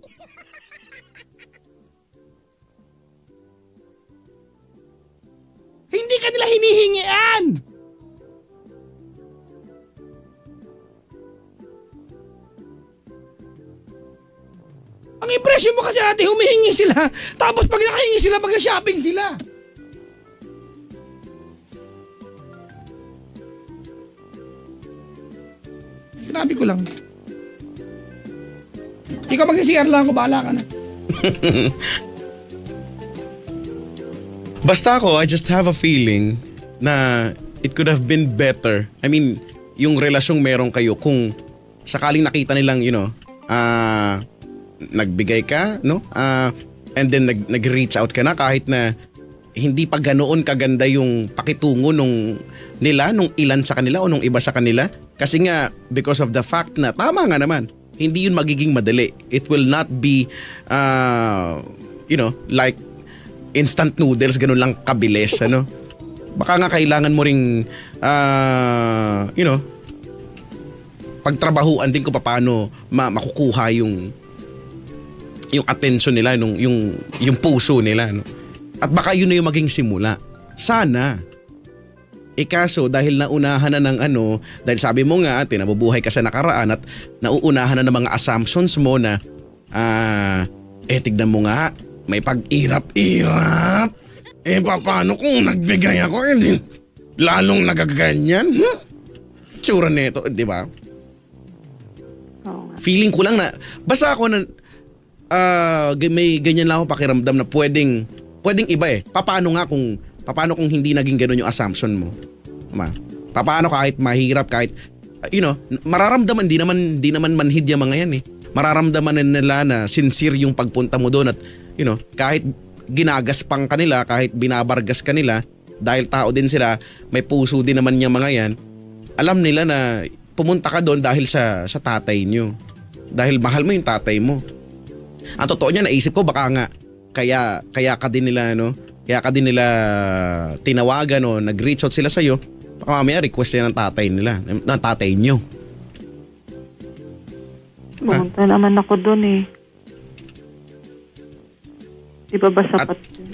Hindi ka nila hinihingian! Ang impression mo kasi ate, humihingi sila. Tapos pag nakahingi sila, mag-shopping sila. Sinabi ko lang. Ikaw mag-CR lang ako, bahala ka na. Basta ako, I just have a feeling na it could have been better. I mean, yung relasyong meron kayo kung sakaling nakita nilang, nagbigay ka, no? And then nag-reach out ka na kahit na hindi pa ganoon kaganda yung pakitungo nung ilan sa kanila o nung iba sa kanila. Kasi nga, because of the fact na, tama nga naman, hindi yun magiging madali. It will not be, like instant noodles, ganun lang kabilis, ano? Baka nga kailangan mo ring, pagtrabahuan din kung paano makukuha yung attention nila, yung puso nila, no? At baka yun na yung maging simula. Sana. Kaso dahil naunahan na ng dahil sabi mo nga, nabubuhay ka sa nakaraan at nauunahan na ng mga assumptions mo na, tignan mo nga, may pag-irap-irap. Paano kung nagbigay ako, lalong nagaganyan? Tsura nito, di ba? Feeling ko lang na, basta ako na, may ganyan lang ako pakiramdam na pwedeng iba eh. Paano kung hindi naging gano'n yung assumption mo? Paano kahit mahirap, kahit, mararamdaman, di naman manhid yung mga yan eh. Mararamdaman nila na sincere yung pagpunta mo doon at, kahit ginagaspang kanila, kahit binabargas kanila, dahil tao din sila, may puso din naman yung mga yan, alam nila na pumunta ka doon dahil sa tatay nyo. Dahil mahal mo yung tatay mo. Ang totoo niya, naisip ko baka nga, kaya ka din nila, kaya ka din nila tinawagan o nag-reach out sila sa'yo, baka mamaya request nila ng tatay nila, ng tatay nyo. Pumunta naman ako doon eh. Di ba sapat yun?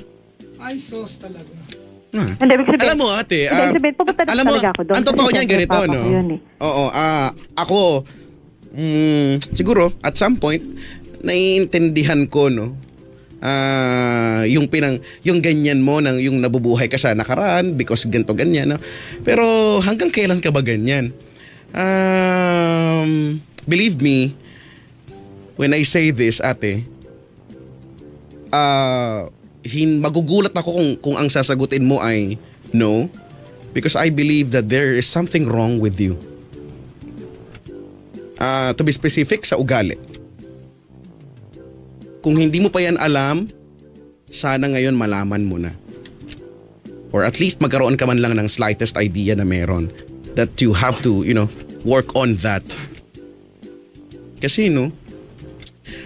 Ay, sos talaga. Hindi, ibig sabihin. Alam mo ate, pupunta alam mo, talaga ako doon. ang totoo niyan ganito, Papa no? ko yun eh. Oo, ako, siguro, at some point, naiintindihan ko, no? Yung ganyan mo, yung nabubuhay ka sa nakaraan because ganto ganyan, no? Pero hanggang kailan ka ba ganyan? Believe me, when I say this, ate, magugulat ako kung ang sasagutin mo ay no. Because I believe that there is something wrong with you. To be specific, sa ugali. Kung hindi mo pa yan alam, sana ngayon malaman mo na. Or at least magkaroon ka man lang ng slightest idea na meron. That you have to, work on that. Kasi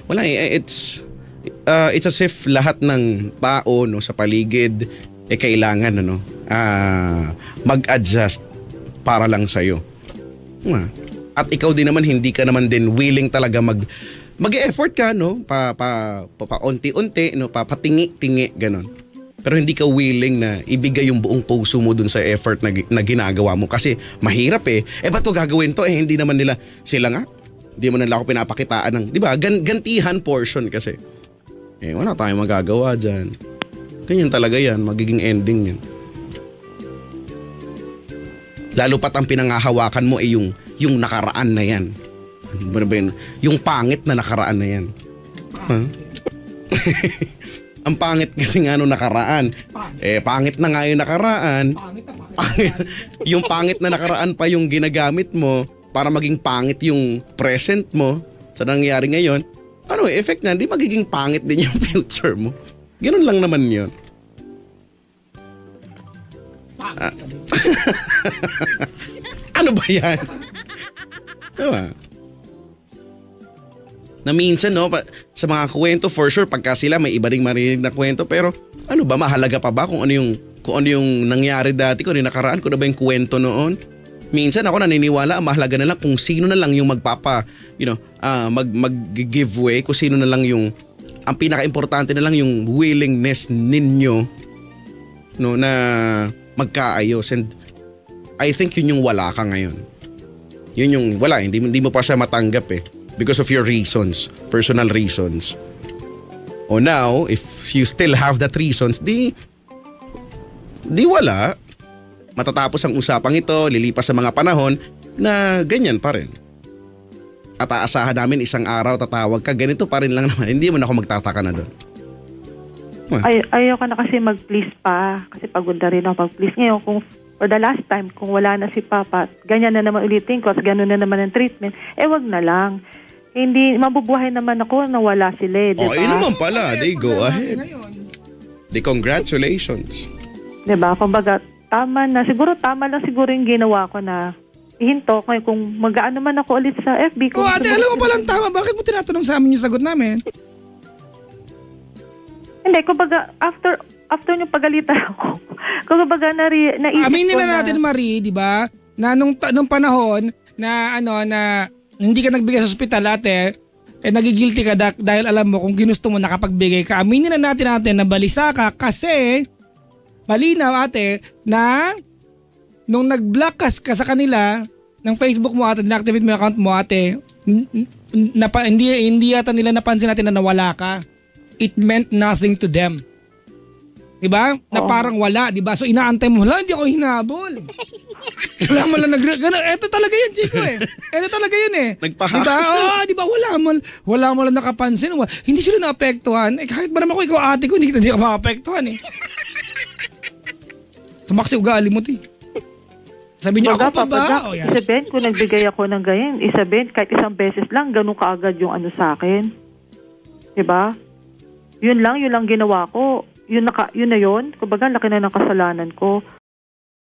wala it's as if lahat ng tao sa paligid kailangan mag-adjust para lang sa'yo. At ikaw din naman hindi ka naman din willing talaga mag-effort ka paunti-unti papatingi-tingi ganon. Pero hindi ka willing na ibigay yung buong puso mo dun sa effort na ginagawa mo kasi mahirap ba't ko gagawin to hindi naman nila sila nga hindi mo nila ako pinapakitaan ng, di ba, gantihan portion kasi. Wala tayong magagawa dyan. Ganyan talaga yan, magiging ending yan. Lalo pat ang pinangahawakan mo yung nakaraan na yan. Ano ba yun? Yung pangit na nakaraan na yan. Huh? Ang pangit kasi nga nakaraan. Pangit na nga yung nakaraan. Yung pangit na nakaraan pa yung ginagamit mo para maging pangit yung present mo sa nangyayari ngayon. Effect na, di magiging pangit din yung future mo. Ganun lang naman yun. Ano ba yan? Diba? Na minsan sa mga kwento for sure pagka sila may iba ring marinig na kwento pero mahalaga pa ba kung ano yung nangyari dati, kung ano yung nakaraan, kung ano ba yung kwento noon? Minsan ako naniniwala mahalaga na lang kung sino na lang yung mag-give way, kung sino na lang yung ang pinaka-importante na lang yung willingness ninyo na magkaayos. And I think yun yung wala ka ngayon. Yun yung wala, hindi mo pa siya matanggap because of your reasons, personal reasons. O now, if you still have that reasons, di wala. Matatapos ang usapang ito, lilipas sa mga panahon na ganyan pa rin. At aasahan namin isang araw tatawag ka, ganito pa rin lang naman. Hindi mo na ako magtataka na doon. Ayoko na kasi mag-please pa. Kasi pagod na rin ako mag-please. Ngayon, for the last time, kung wala na si Papa, ganyan na naman ulitin ko, at gano'n na naman ang treatment, wag na lang. Hindi, mabubuhay naman ako na wala sila diba? Ayun naman pala. They go ahead. Congratulations. Diba? Kumbaga, tama lang siguro yung ginawa ko na ihinto ko kung mag-ano man ako ulit sa FB. Ate, alam mo palang tama. Bakit mo tinatanong sa amin yung sagot namin? Hindi, kumbaga, after yung pagalitan ako, kumbaga naisip aminin ko na natin, Marie, di ba? Na nung panahon na na hindi ka nagbigay sa ospital, ate, nagigilty ka dahil alam mo kung ginusto mo nakapagbigay ka. Aminin na natin na balisa ka kasi malinaw, ate, na nung nag-block ka sa kanila ng Facebook mo, ate, na-activate mo yung account mo, ate, hindi yata nila napansin natin na nawala ka. It meant nothing to them. Diba? Na parang wala, diba? So inaantay mo, hindi ako hinabol. Wala mo lang eto talaga yun, Chico Eto talaga yun Nagpaha. Diba? Diba? Wala mo lang nakapansin. Hindi sila naapektuhan. Kahit ba naman ikaw ate ko, hindi ka maapektuhan Sumaksi ugali mo, Sabi niya, ako pa ba? Isabihin, kung nagbigay ako ng ganyan, kahit isang beses lang, ganun kaagad yung sa akin. Diba? Yun lang ginawa ko. Yun na yun. Kumbaga, laki na ng kasalanan ko.